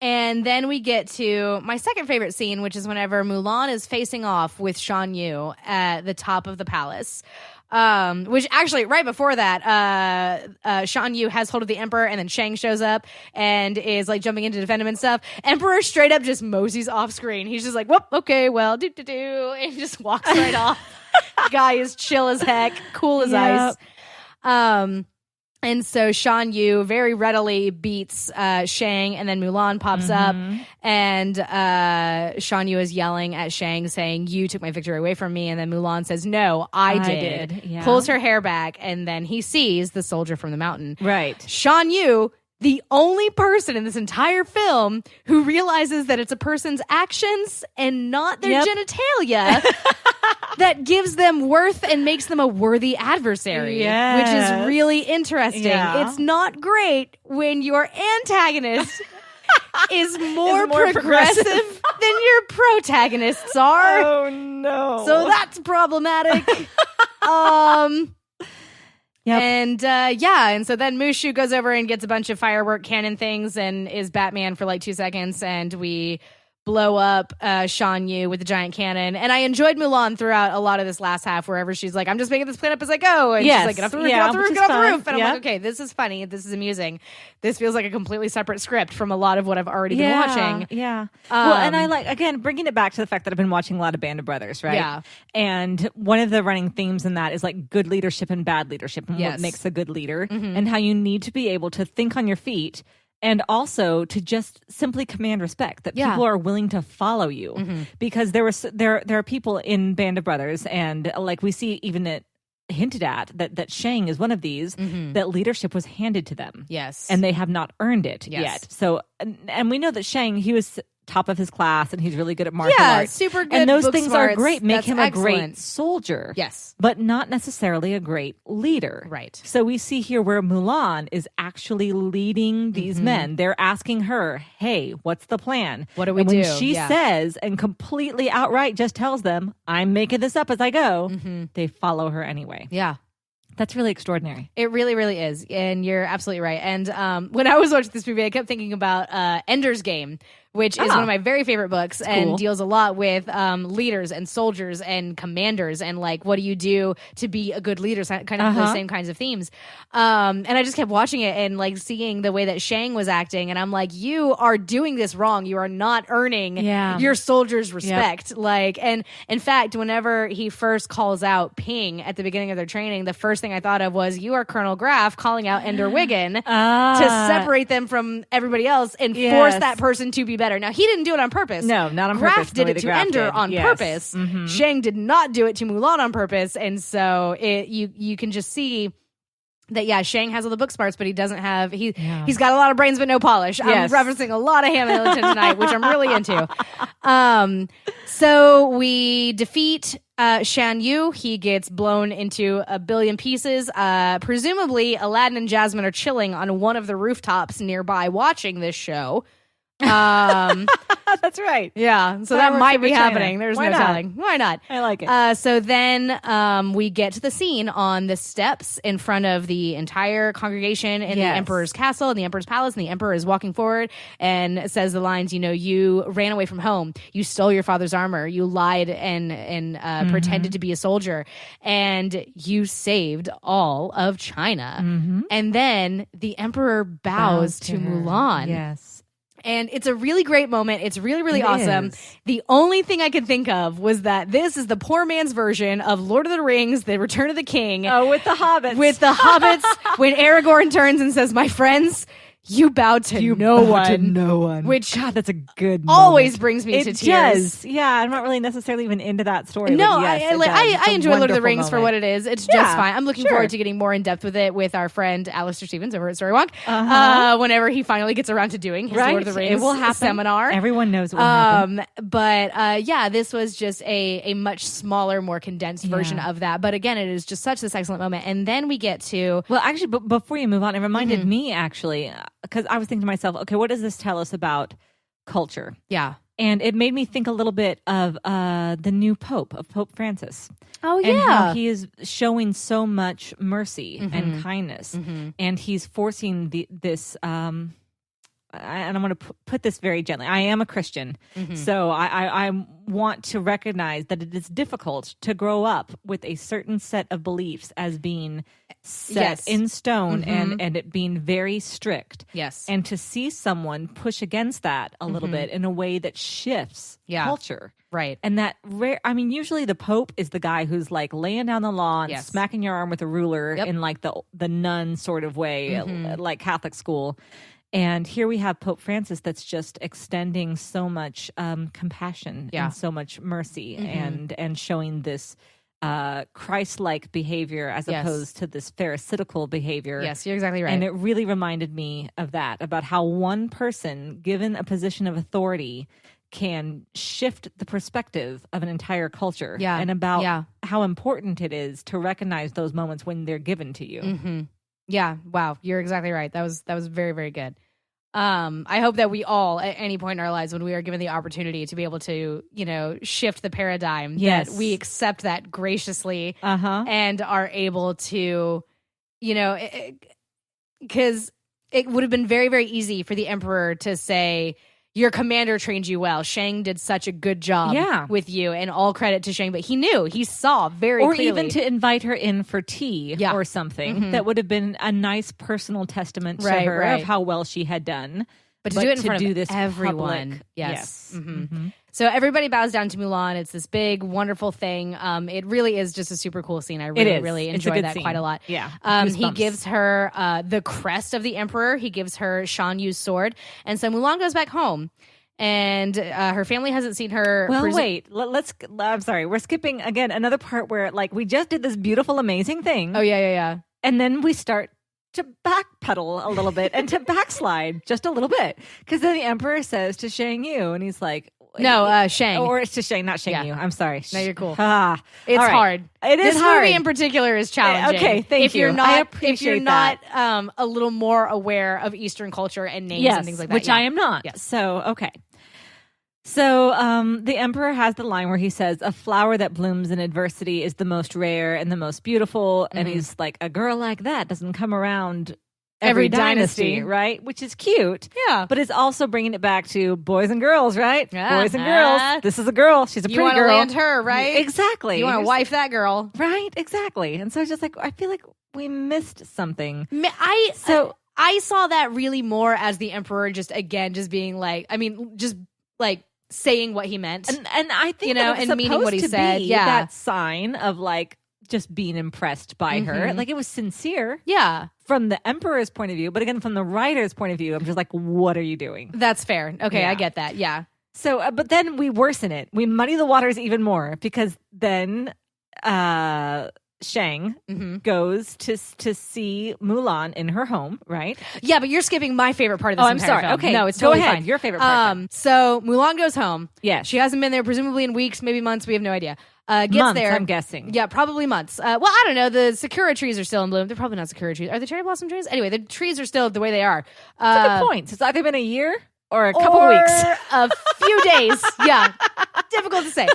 And then we get to my second favorite scene, which is whenever Mulan is facing off with Shan Yu at the top of the palace. Which actually, right before that, Shan Yu has hold of the Emperor, and then Shang shows up and is like jumping in to defend him and stuff. Emperor straight up just moseys off screen. He's just like, whoop, okay, well, and he just walks right off. Guy is chill as heck, cool as ice. And so Shan Yu very readily beats Shang, and then Mulan pops up, and Shan Yu is yelling at Shang, saying, "You took my victory away from me." And then Mulan says, "No, I did." Yeah. Pulls her hair back, and then he sees the soldier from the mountain. Right. Shan Yu, the only person in this entire film who realizes that it's a person's actions and not their genitalia that gives them worth and makes them a worthy adversary, which is really interesting. Yeah. It's not great when your antagonist is more progressive than your protagonists are. Oh, no. So that's problematic. Yep. And so then Mushu goes over and gets a bunch of firework cannon things and is Batman for like 2 seconds, and we blow up Shan Yu with the giant cannon. And I enjoyed Mulan throughout a lot of this last half, wherever she's like, I'm just making this plan up as I go. And she's like, get off the roof, get off the roof, get off the roof. And I'm like, okay, this is funny. This is amusing. This feels like a completely separate script from a lot of what I've already been watching. Yeah. Well, and I like, again, bringing it back to the fact that I've been watching a lot of Band of Brothers, right? Yeah. And one of the running themes in that is like good leadership and bad leadership, and what makes a good leader, and how you need to be able to think on your feet, and also to just simply command respect, that people are willing to follow you. Because there are people in Band of Brothers, and like we see even it hinted at that Shang is one of these, that leadership was handed to them. Yes. And they have not earned it yet. So, and we know that Shang, he was top of his class, and he's really good at martial arts. Super good. And those book things smarts. are great. Make That's him excellent. a great soldier. Yes. But not necessarily a great leader. Right. So we see here where Mulan is actually leading these men. They're asking her, hey, what's the plan? What do we and do? When she says and completely outright just tells them, I'm making this up as I go, they follow her anyway. Yeah. That's really extraordinary. It really, really is. And you're absolutely right. And when I was watching this movie, I kept thinking about Ender's Game, which is one of my very favorite books, and deals a lot with leaders and soldiers and commanders, and like, what do you do to be a good leader? Kind of those same kinds of themes. And I just kept watching it and like seeing the way that Shang was acting, and I'm like, you are doing this wrong. You are not earning your soldiers' respect. Like, and in fact, whenever he first calls out Ping at the beginning of their training, the first thing I thought of was, you are Colonel Graff calling out Ender Wiggin to separate them from everybody else and force that person to be better. Now, he didn't do it on purpose. No, not on Graff purpose. did it to Ender on purpose. Shang did not do it to Mulan on purpose. And so you can just see that, Shang has all the book smarts, but he doesn't have, he's got a lot of brains but no polish. Yes. I'm referencing a lot of Hamilton tonight, which I'm really into. So we defeat Shan Yu. He gets blown into a billion pieces. Presumably, Aladdin and Jasmine are chilling on one of the rooftops nearby watching this show. That's right. Yeah. So that might be happening. There's no telling. Why not? I like it. So then we get to the scene on the steps in front of the entire congregation in the Emperor's castle, in the Emperor's palace, and the Emperor is walking forward and says the lines, you ran away from home. You stole your father's armor. You lied and pretended to be a soldier. And you saved all of China. And then the Emperor bows to Mulan. Yes. And it's a really great moment. It's really, really awesome. The only thing I could think of was that this is the poor man's version of Lord of the Rings, The Return of the King. Oh, with the hobbits. With the hobbits, when Aragorn turns and says, my friends, you bow to no one. Which, God, that's a good always moment. brings me to tears. Does. Yeah, I'm not really necessarily even into that story. No, but yes, I enjoy Lord of the Rings for what it is. It's just fine. I'm looking forward to getting more in depth with it with our friend Alistair Stevens over at Storywonk. Whenever he finally gets around to doing his Lord of the Rings it will happen. seminar. Everyone knows it will happen. But this was just a much smaller, more condensed version of that. But again, it is just such this excellent moment. And then we get to... Well, actually, before you move on, it reminded me, actually, because I was thinking to myself, okay, what does this tell us about culture? Yeah. And it made me think a little bit of the new Pope, of Pope Francis. Oh, yeah. And how he is showing so much mercy and kindness. And he's forcing this and I'm going to put this very gently. I am a Christian, so I want to recognize that it is difficult to grow up with a certain set of beliefs as being set in stone and it being very strict. Yes. And to see someone push against that a little bit in a way that shifts culture. Right. And that usually the Pope is the guy who's like laying down the law and smacking your arm with a ruler in like the nun sort of way, like Catholic school. And here we have Pope Francis that's just extending so much compassion and so much mercy and showing this Christ-like behavior as opposed to this pharisaical behavior. Yes, you're exactly right. And it really reminded me of that, about how one person given a position of authority can shift the perspective of an entire culture and about how important it is to recognize those moments when they're given to you. Yeah. Wow. You're exactly right. That was very, very good. I hope that we all, at any point in our lives, when we are given the opportunity to be able to, shift the paradigm, that we accept that graciously and are able to, because it would have been very, very easy for the emperor to say, your commander trained you well. Shang did such a good job with you, and all credit to Shang. But he knew, he saw very clearly. Or even to invite her in for tea or something. That would have been a nice personal testament to her of how well she had done. But to do it in front of everyone. Public, yes. So everybody bows down to Mulan. It's this big, wonderful thing. It really is just a super cool scene. I really enjoy that quite a lot. Yeah. He gives her the crest of the emperor. He gives her Shan Yu's sword. And so Mulan goes back home. And her family hasn't seen her. Well, wait. I'm sorry. We're skipping, again, another part where, like, we just did this beautiful, amazing thing. Oh, yeah. And then we start to backpedal a little bit and to backslide just a little bit. Because then the emperor says to Shang Yu, and he's like, no, Shang. Or it's to Shang, not Shang Yu. I'm sorry. No, you're cool. It's hard. It is this hard. movie in particular is challenging. Okay, thank you. I appreciate if you're not a little more aware of Eastern culture and names and things like that. Which I am not. Yes. So, okay. So the emperor has the line where he says, a flower that blooms in adversity is the most rare and the most beautiful. And he's like, a girl like that doesn't come around every dynasty, right? Which is cute. Yeah. But it's also bringing it back to boys and girls, right? Boys and girls. This is a girl. She's a pretty girl. You want to land her, right? Exactly. You want to wife that girl. Right, exactly. And so it's just like, I feel like we missed something. I saw that really more as the emperor just being like, just like saying what he meant. And I think and meaning what he said. Yeah. That sign of like just being impressed by her. Like it was sincere. Yeah. From the emperor's point of view. But again, from the writer's point of view, I'm just like, what are you doing? That's fair. Okay, I get that. Yeah. So, but then we worsen it. We muddy the waters even more because then Shang goes to see Mulan in her home, right? Yeah, but you're skipping my favorite part of this entire film. Okay. No, it's totally Go ahead. fine. Your favorite part. So Mulan goes home. Yeah. She hasn't been there presumably in weeks, maybe months. We have no idea. Gets months, there. I'm guessing. Yeah, probably months. Well, I don't know. The sakura trees are still in bloom. They're probably not sakura trees. Are the cherry blossom trees? Anyway, the trees are still the way they are. That's a good point. It's either been a year or a couple weeks. A few days. Yeah. Difficult to say.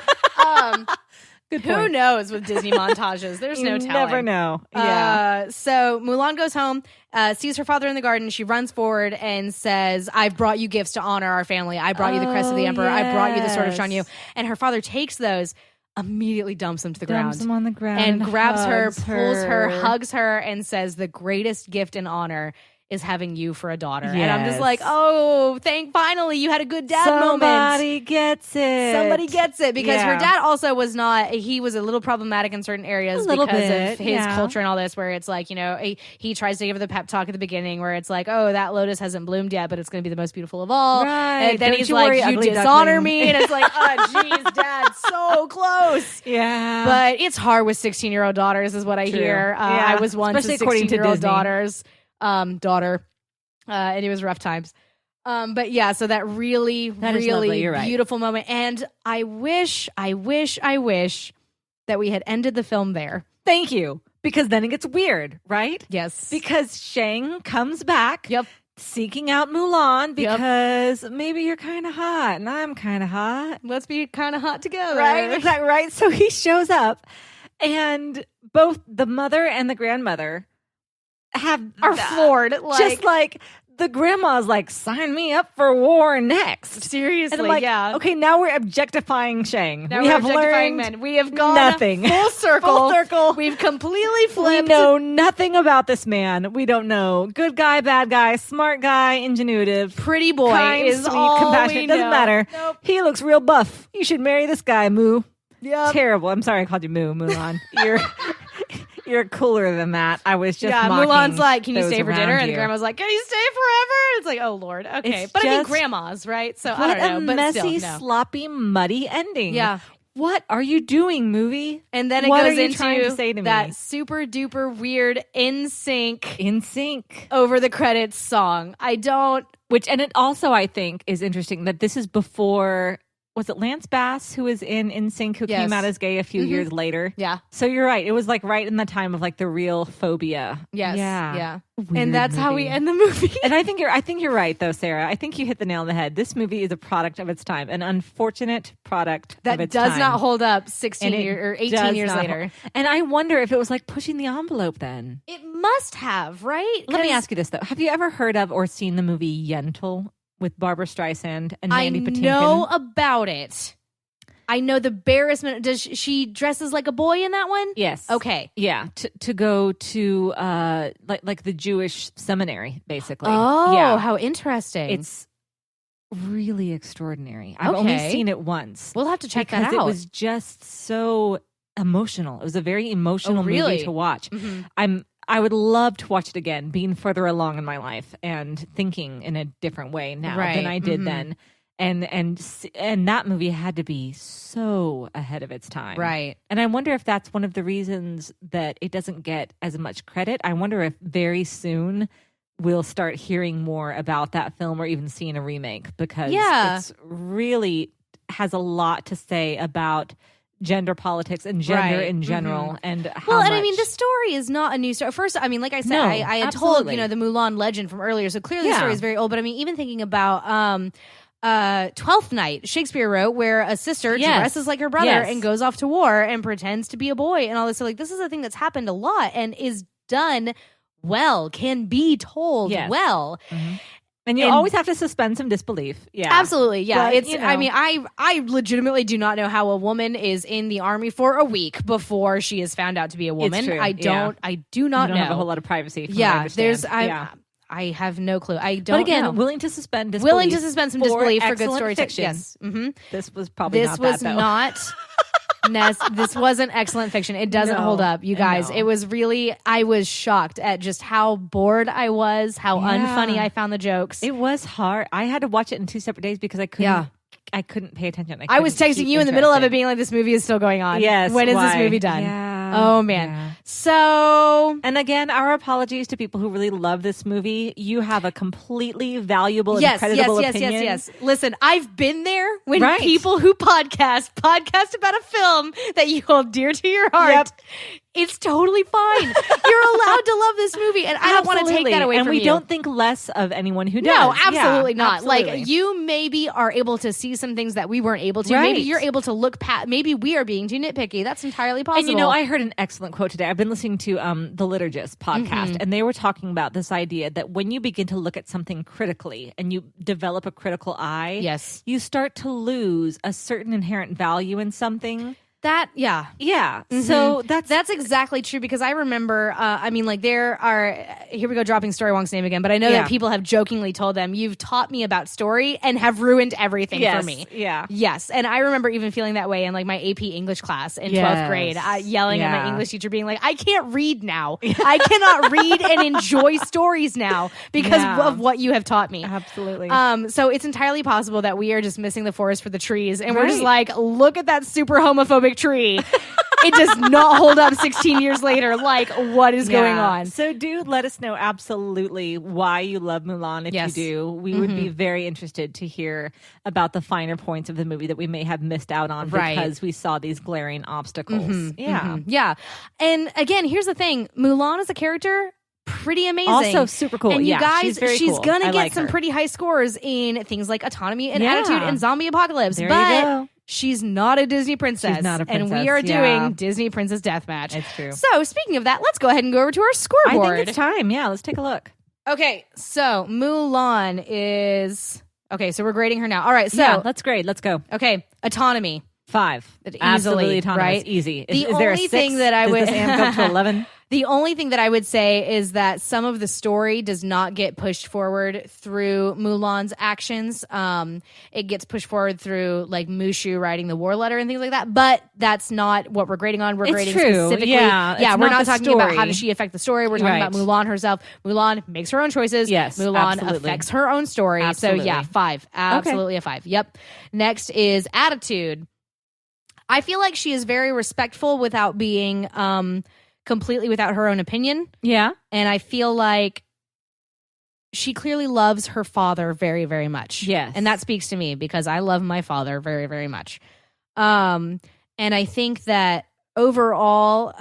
Good point. Who knows with Disney montages? There's no telling. Never know. Yeah. So Mulan goes home, sees her father in the garden. She runs forward and says, I've brought you gifts to honor our family. I brought you the crest of the emperor. I brought you the sword of Shan Yu. And her father takes those, immediately dumps them to the ground. Dumps them on the ground. And grabs her, pulls her, hugs her, and says, the greatest gift and honor is having you for a daughter. Yes. And I'm just like, oh, finally you had a good dad moment. Somebody gets it. Because her dad also was he was a little problematic in certain areas because of his culture and all this, where it's like, he tries to give her the pep talk at the beginning where it's like, oh, that lotus hasn't bloomed yet, but it's going to be the most beautiful of all. Right. And then he's like, you dishonor me. And it's like, oh, jeez, Dad, so close. Yeah. But it's hard with 16-year-old daughters is what I hear. I was once especially a 16-year-old daughter. And it was rough times. But yeah, so that really beautiful moment. And I wish that we had ended the film there. Thank you. Because then it gets weird, right? Yes. Because Shang comes back. Yep. Seeking out Mulan because maybe you're kind of hot and I'm kind of hot. Let's be kind of hot together. Right? Exactly. Right. So he shows up and both the mother and the grandmother are floored. Just like the grandma's like, sign me up for war next. Seriously, and I'm like, yeah. Okay, now we're objectifying Shang. Now we we're have objectifying learned men. We have gone nothing. full circle. Full circle. We've completely We flipped. know nothing about this man. We don't know. Good guy, bad guy, smart guy, ingenuitive. Pretty boy kind, is sweet, all compassionate. we Doesn't know. matter. Nope. He looks real buff. You should marry this guy, Moo. Yep. Terrible. I'm sorry I called you Moo, Mulan. You're cooler than that. I was just Yeah, mocking Mulan's like, can you those stay for around dinner? And the you. grandma's like, can you stay forever? It's like, oh, Lord. Okay. It's but I mean, just- grandmas, right? So I What don't know. a But messy, still, no. sloppy, muddy ending. Yeah. What are you doing, movie? And then it What goes are you trying into to say to that me? super duper weird in sync In sync. over the credits song. And it also, I think, is interesting that this is before, was it Lance Bass who was in NSYNC who Yes. came out as gay a few years later? Yeah. So you're right. It was like right in the time of like the real phobia. Yes. Yeah. Yeah. Weird And that's how we movie. end the movie. And I think you're right though, Sarah. I think you hit the nail on the head. This movie is a product of its time, an unfortunate product of That its does time. not hold up And 16 it years or 18 does years not later. And I wonder if it was like pushing the envelope then. It must have, right? Let me 'Cause ask you this though. Have you ever heard of or seen the movie Yentl with Barbara Streisand and I Mandy Patinkin? know about it. I know the embarrassment. Does she dresses like a boy in that one? Yes. Okay. Yeah, to go to like the Jewish seminary, basically. Oh, yeah. how interesting. It's really extraordinary. I've only Okay. seen it once. We'll have to check that because out. it was just so emotional. It was a very emotional really? movie to watch. Mhm. I would love to watch it again, being further along in my life and thinking in a different way now Right. than I did Mhm. then. And that movie had to be so ahead of its time. Right. And I wonder if that's one of the reasons that it doesn't get as much credit. I wonder if very soon we'll start hearing more about that film or even seeing a remake because Yeah. it's really has a lot to say about gender politics and gender Right. in general and how Well, and I much- mean, the story is not a new story. First, I mean, like I said, No, I had told, absolutely. the Mulan legend from earlier. So clearly the Yeah. story is very old. But I mean, even thinking about Twelfth Night, Shakespeare wrote, where a sister Yes. dresses like her brother Yes. and goes off to war and pretends to be a boy and all this. So like, this is a thing that's happened a lot and is done well, can be told Yes. well. And you And- always have to suspend some disbelief. Yeah. Absolutely, yeah. But, It's. you know. I mean, I legitimately do not know how a woman is in the army for a week before she is found out to be a woman. true, I yeah. don't. I do not You don't know. have a whole lot of privacy. From what I Yeah, understand. there's. Yeah. I have no clue. I don't. But again, know. willing to suspend disbelief. Willing to suspend some disbelief for good excellent storytelling. fiction. Yes. Mm-hmm. This was probably This not was that, though. not. This wasn't excellent fiction. It doesn't No, hold up, you guys. no. It was really. I was shocked at just how bored I was, how Yeah. unfunny I found the jokes. It was hard. I had to watch it in 2 separate days because I couldn't. Yeah. I couldn't pay attention. I was couldn't texting keep you in the middle of it, interested. being like, "This movie is still going on. Yes. when is this why? movie done?" Yeah. Oh man. Yeah. So And again, our apologies to people who really love this movie. You have a completely valuable and yes, credible yes, opinion. yes. Listen, I've been there when Right. people who podcast about a film that you hold dear to your heart. Yep. It's totally fine. You're allowed to love this movie, and I don't want to take Absolutely. that away and from we you. don't think less of anyone who does. No, Yeah, absolutely not. absolutely. Like, you maybe are able to see some things that we weren't able to. Right. Maybe you're able to look past. Maybe we are being too nitpicky. That's entirely possible. And I heard an excellent quote today. I've been listening to the Liturgist podcast, and they were talking about this idea that when you begin to look at something critically and you develop a critical eye, Yes. you start to lose a certain inherent value in something. that, yeah. Yeah. So That's exactly true because I remember, there are, here we go dropping Story Wong's name again, but I know Yeah. that people have jokingly told them, you've taught me about story and have ruined everything yes, for me. Yeah. Yes. And I remember even feeling that way in like my AP English class in 12th Yes. grade, yelling at my Yeah. English teacher being like, I can't read now. I cannot read and enjoy stories now because Yeah. of what you have taught me. Absolutely. So it's entirely possible that we are just missing the forest for the trees, and we're just Right. like, look at that super homophobic tree. It does not hold up 16 years later. Like, what is going Yeah. on? So do let us know absolutely why you love Mulan if Yes. you do. We would be very interested to hear about the finer points of the movie that we may have missed out on Right. because we saw these glaring obstacles. Yeah. Yeah. And again, here's the thing: Mulan is a character. Pretty amazing. Also super cool. And you Yeah, guys, she's very cool. gonna I get like some her. pretty high scores in things like autonomy and Yeah. attitude and zombie apocalypse. There you but go. she's not a Disney princess. She's not a And we princess, are yeah. doing Disney Princess Deathmatch. It's true. So speaking of that, let's go ahead and go over to our I scoreboard. think it's time. Yeah, let's take a look. Okay, so Mulan is... Okay, so we're grading her now. All right, so... Yeah, let's grade. Let's go. Okay, autonomy. 5. Easily, Absolutely autonomous. right? Easy. The Is there a only 6? thing that I Does would... this amp up to 11? The only thing that I would say is that some of the story does not get pushed forward through Mulan's actions. It gets pushed forward through like Mushu writing the war letter and things like that. But that's not what we're grading on. We're grading specifically. Yeah, we're not talking about how does she affect the story. We're talking Right. about Mulan herself. Mulan makes her own choices. Yes, Mulan absolutely. affects her own story. Absolutely. So yeah, 5. Absolutely a 5. Yep. Next is attitude. I feel like she is very respectful without being completely without her own opinion. Yeah. And I feel like she clearly loves her father very, very much. Yes. And that speaks to me because I love my father very, very much. And I think that overall,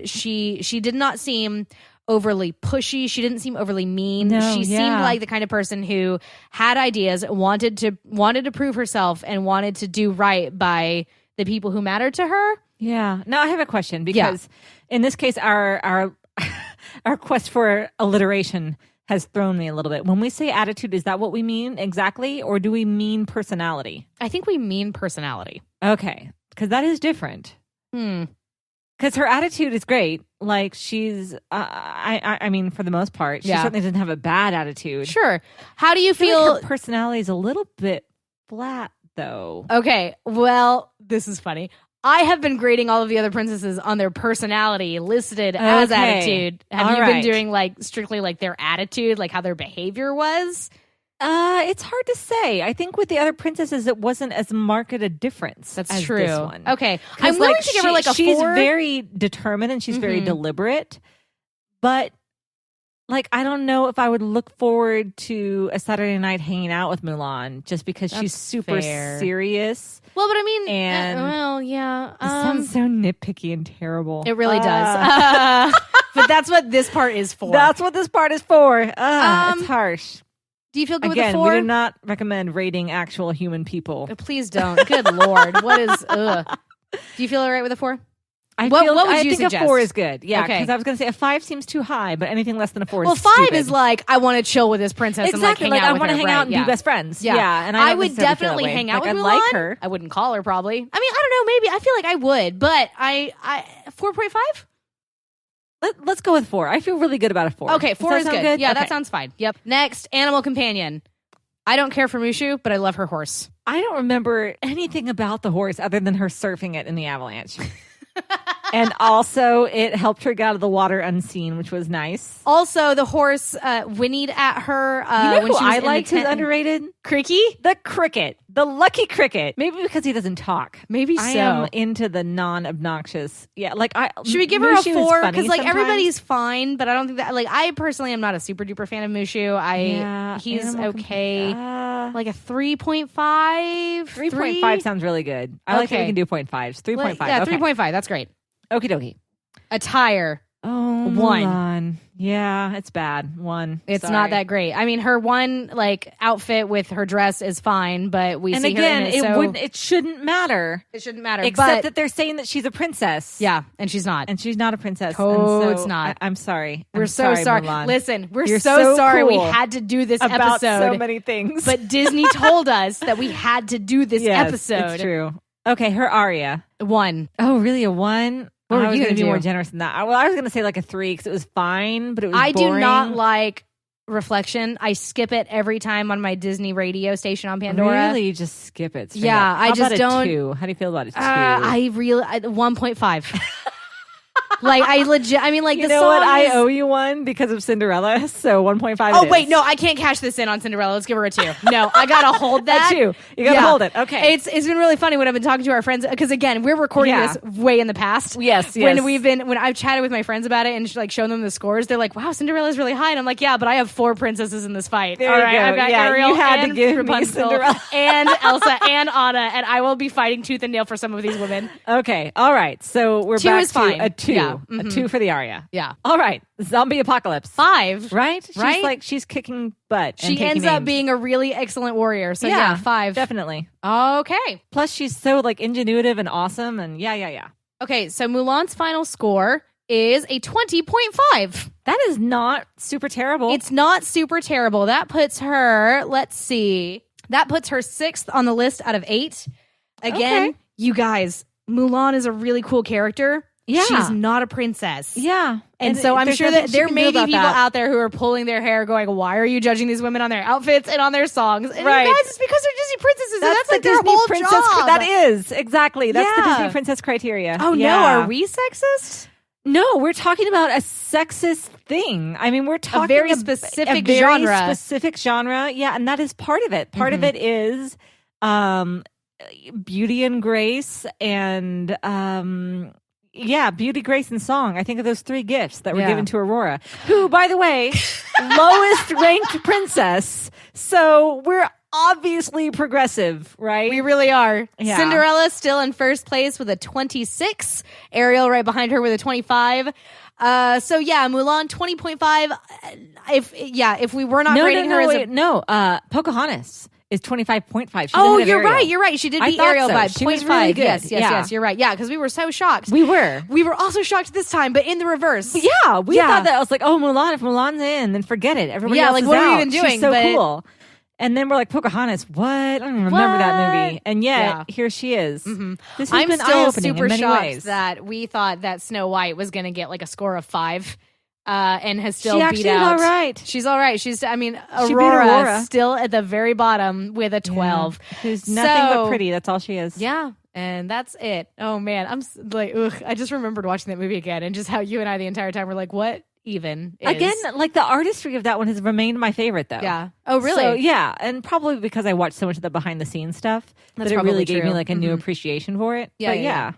she did not seem overly pushy. She didn't seem overly mean. No, she seemed like the kind of person who had ideas, wanted to prove herself, and wanted to do right by the people who mattered to her. Yeah. Now I have a question because in this case, our quest for alliteration has thrown me a little bit. When we say attitude, is that what we mean exactly, or do we mean personality? I think we mean personality. Okay, because that is different. Because her attitude is great. Like she's, I mean, for the most part, she certainly doesn't have a bad attitude. Sure. How do you I feel feel? like her personality is a little bit flat, though. Okay, well, this is funny. I have been grading all of the other princesses on their personality listed as attitude. Have you been doing like strictly like their attitude, like how their behavior was? It's hard to say. I think with the other princesses, it wasn't as marked a difference. That's as true. This one. Okay, I'm willing to give her like a 4. She's very determined and she's very deliberate, but like I don't know if I would look forward to a Saturday night hanging out with Mulan just because she's super serious. Well, but I mean, and well, yeah, it sounds so nitpicky and terrible. It really does. But that's what this part is for. That's what this part is for. It's harsh. Do you feel good Again, with a 4? we do not recommend rating actual human people. Please don't. Good Lord. What is... Do you feel all right with a 4? I think suggest? A 4 is good. Yeah, Okay. because I was going to say a 5 seems too high, but anything less than a 4 is Well, 5 stupid. is like, I want to chill with this princess exactly. and like hang out with her. I want to hang out and be best friends. Yeah, and I don't would necessarily feel that definitely way. hang out like, with I Mulan. like her. I wouldn't call her probably. I mean, I don't know. Maybe I feel like I would, but I 4.5. Let's go with 4. I feel really good about a 4. Okay, 4 is good. Yeah, okay. that sounds fine. Yep. Next, animal companion. I don't care for Mushu, but I love her horse. I don't remember anything about the horse other than her surfing it in the avalanche. And also, it helped her get out of the water unseen, which was nice. Also, the horse whinnied at her you know when who she was I in liked the who's tent. underrated? Cricky? The cricket. The lucky cricket. Maybe because he doesn't talk. Maybe I so. am into the non-obnoxious. Yeah, like Should we give her a Mushu is 4? funny Because like sometimes. everybody's fine, but I don't think that like I personally am not a super duper fan of Mushu. He's animal okay. Like a 3.5. 3.5 sounds really good. I like that we can do 0.5s. 3.5. Yeah, okay. 3.5. That's great. Okie dokie. Attire. Oh, 1. Mulan. Yeah, it's bad. 1. It's Sorry. not that great. I mean, her one like outfit with her dress is fine, but we And see again, her in it, it shouldn't matter. it shouldn't matter. Except but, that they're saying that she's a princess. yeah, and she's not. And she's not a princess. Oh, and so it's not. I'm sorry. We're I'm so sorry. Mulan. Listen, we're You're so sorry we cool had to do this about episode. so many things. But Disney told us that we had to do this yes, episode. It's true. Okay, her aria. 1. Oh, really? A 1? What were I was you going to gonna be do? more generous than that. Well, I was going to say like a 3 because it was fine, but it was I boring. do not like Reflection. I skip it every time on my Disney radio station on Pandora. Really? You just skip it. Straight Yeah, up. I How just about don't- A 2? How do you feel about a 2? I really 1.5. Like I legit. I mean, like you the know song what? I is- owe you one because of Cinderella, so 1.5. Oh it wait, is. no, I can't cash this in on Cinderella. Let's give her a 2. No, I gotta hold that. A 2. You gotta hold it. Okay. It's been really funny when I've been talking to our friends because again, we're recording Yeah. this way in the past. Yes, When yes. when I've chatted with my friends about it and like shown them the scores, they're like, "Wow, Cinderella's really high," and I'm like, "Yeah, but I have 4 princesses in this fight. There All you right, go. I've got Yeah, Ariel you had to and give me Rapunzel Cinderella. and Elsa and Anna, and I will be fighting tooth and nail for some of these women." Okay. All right. So we're 2 back is to fine. a 2. Yeah. A 2 for the aria. Yeah. All right. Zombie apocalypse. 5. Right? She's Right? like, she's kicking butt. and She taking ends up names. being a really excellent warrior. So yeah, 5. Definitely. Okay. Plus, she's so like ingenuitive and awesome. And yeah. Okay, so Mulan's final score is a 20.5. That is not super terrible. It's not super terrible. That puts her, let's see, that puts her 6th on the list out of 8. Again, Okay. you guys, Mulan is a really cool character. Yeah. She's not a princess. Yeah. And so I'm there's sure nothing that she there can may do be about people that. out there who are pulling their hair going, why are you judging these women on their outfits and on their songs? And Right. you guys, it's because they're Disney princesses. And that's like the their Disney whole princess. job. That is exactly. That's the Yeah. Disney princess criteria. Oh Yeah. no, are we sexist? No, we're talking about a sexist thing. I mean, we're talking very a specific very genre. specific genre. Yeah, and that is part of it. Part of it is beauty and grace and beauty, grace, and song. I think of those 3 gifts that were given to Aurora, who, by the way, lowest ranked princess. So we're obviously progressive, right? We really are. Yeah. Cinderella still in first place with a 26. Ariel right behind her with a 25. So yeah, Mulan 20.5. If we were not rating her as a Pocahontas is 25.5. Oh, you're right. You're right. She did beat Ariel by She was 0.5. really good. Yes. You're right. Yeah, because we were so shocked. We were. We were also shocked this time, but in the reverse. Yeah, we thought that. I was like, oh, Mulan. If Mulan's in, then forget it. Everybody else like is what are we out. even doing? She's so But- cool. And then we're like, Pocahontas, what? I don't even remember that movie. And yet, here she is. Mm-hmm. This has I'm been still eye-opening super in many shocked ways. that we thought that Snow White was going to get like a score of 5. And has still She beat actually out. is all right. She's all right. She's, I mean, She beat Aurora still at the very bottom with a 12. Yeah. Who's nothing but pretty. That's all she is. Yeah. And that's it. Oh man. I'm like, ugh. I just remembered watching that movie again and just how you and I the entire time were like, what even is? Again, like the artistry of that one has remained my favorite though. Yeah. Oh, really? So, yeah. And probably because I watched so much of the behind the scenes stuff That's that it probably really gave me true. like a new appreciation for it. Yeah, But yeah.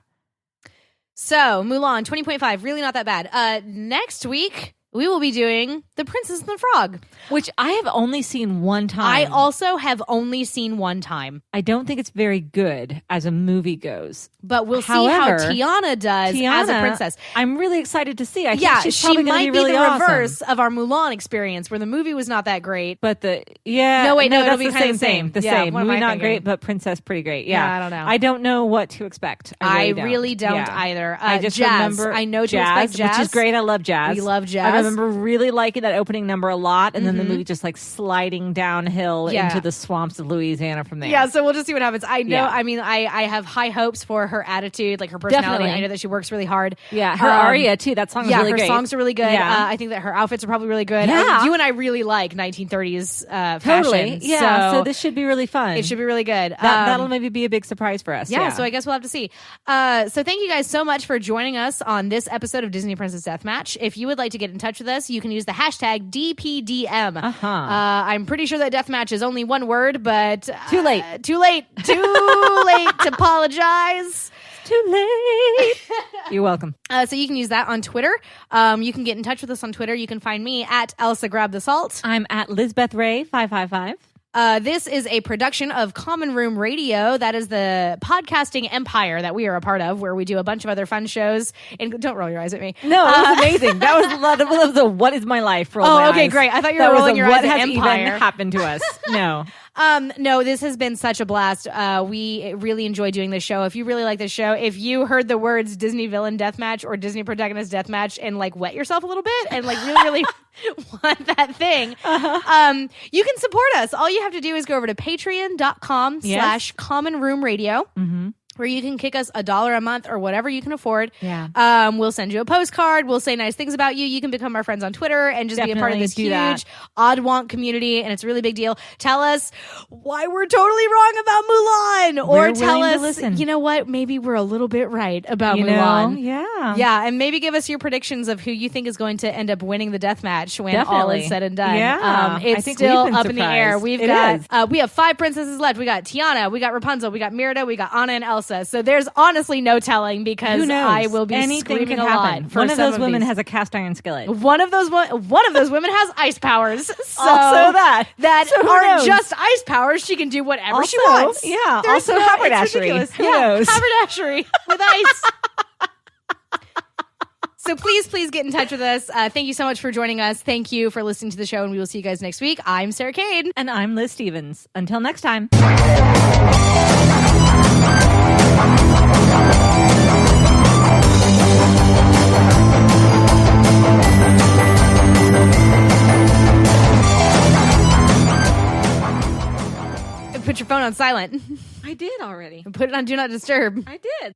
So Mulan 20.5, really not that bad. Next week we will be doing The Princess and the Frog, which I have only seen one time. I also have only seen one time, I don't think it's very good as a movie goes. but we'll However, see how Tiana does as a Tiana, princess. I'm really excited to see. I Yeah, think she's she probably might gonna be really the awesome. reverse of our Mulan experience, where the movie was not that great. But No, wait, no, it'll that's be the kinda same the same. thing. The Yeah, same. what am Movie I not thinking? great, but princess pretty great. Yeah, I don't know. I don't know what to expect. I I really don't Yeah. either. I just jazz. remember I know to jazz, expect jazz, which is great. I love jazz. We love jazz. I remember really liking that opening number a lot, and then the movie just like sliding downhill Yeah. into the swamps of Louisiana from there. Yeah, so we'll just see what happens. I know. Yeah. I mean, I have high hopes for her attitude, like her personality. Definitely. I know that she works really hard. Yeah, her aria too. That song is Yeah, really her great. songs are really good. Yeah. I think that her outfits are probably really good. Yeah. You and I really like 1930s Totally. fashion. Yeah. So this should be really fun. it should be really good. That'll maybe be a big surprise for us. Yeah, so I guess we'll have to see. So thank you guys so much for joining us on this episode of Disney Princess Deathmatch. If you would like to get in touch with us, you can use the hashtag DPDM. I'm pretty sure that deathmatch is only one word, but Too late. Too late to apologize. Too late. You're welcome. So you can use that on Twitter. You can get in touch with us on Twitter. You can find me at Elsa Grab the Salt. I'm at Lizbeth Ray 555. This is a production of Common Room Radio. That is the podcasting empire that we are a part of, where we do a bunch of other fun shows. And don't roll your eyes at me. No, it was amazing. That was a what is my life? Roll my okay, eyes. great. I thought you were That was rolling a your what eyes at has Empire. even happened to us. No. No, this has been such a blast. We really enjoy doing this show. If you really like this show, if you heard the words Disney villain deathmatch or Disney protagonist deathmatch and like wet yourself a little bit and like really want that thing, you can support us. All you have to do is go over to patreon.com/Common Room Radio. Where you can kick us $1 a month or whatever you can afford. Yeah. We'll send you a postcard. We'll say nice things about you. You can become our friends on Twitter and just be a part of this Definitely do that. huge odd wonk community. And it's a really big deal. Tell us why we're totally wrong about Mulan. Or We're tell willing to us, listen. you know what? Maybe we're a little bit right about You know? Mulan. Yeah. Yeah, and maybe give us your predictions of who you think is going to end up winning the death match when all Definitely. is said and done. Yeah. I It's think still we've been up in the air. surprised. We've It got is. we have 5 princesses left. We got Tiana, we got Rapunzel, we got Merida, we got Anna and Elsa. So there's honestly no telling because Who knows? I will be Anything screaming could a happen. lot. For One of some those women these. has a cast iron skillet. One of those women has ice powers. So Also that. that So who aren't knows? just ice powers. She can do whatever she Also, wants. yeah, There's also it's haberdashery. ridiculous. Who Yeah, knows? haberdashery with ice. So please get in touch with us. Thank you so much for joining us. Thank you for listening to the show, and we will see you guys next week. I'm Sarah Cade. And I'm Liz Stevens. Until next time. put your phone on silent. I did already. Put it on Do Not Disturb. I did.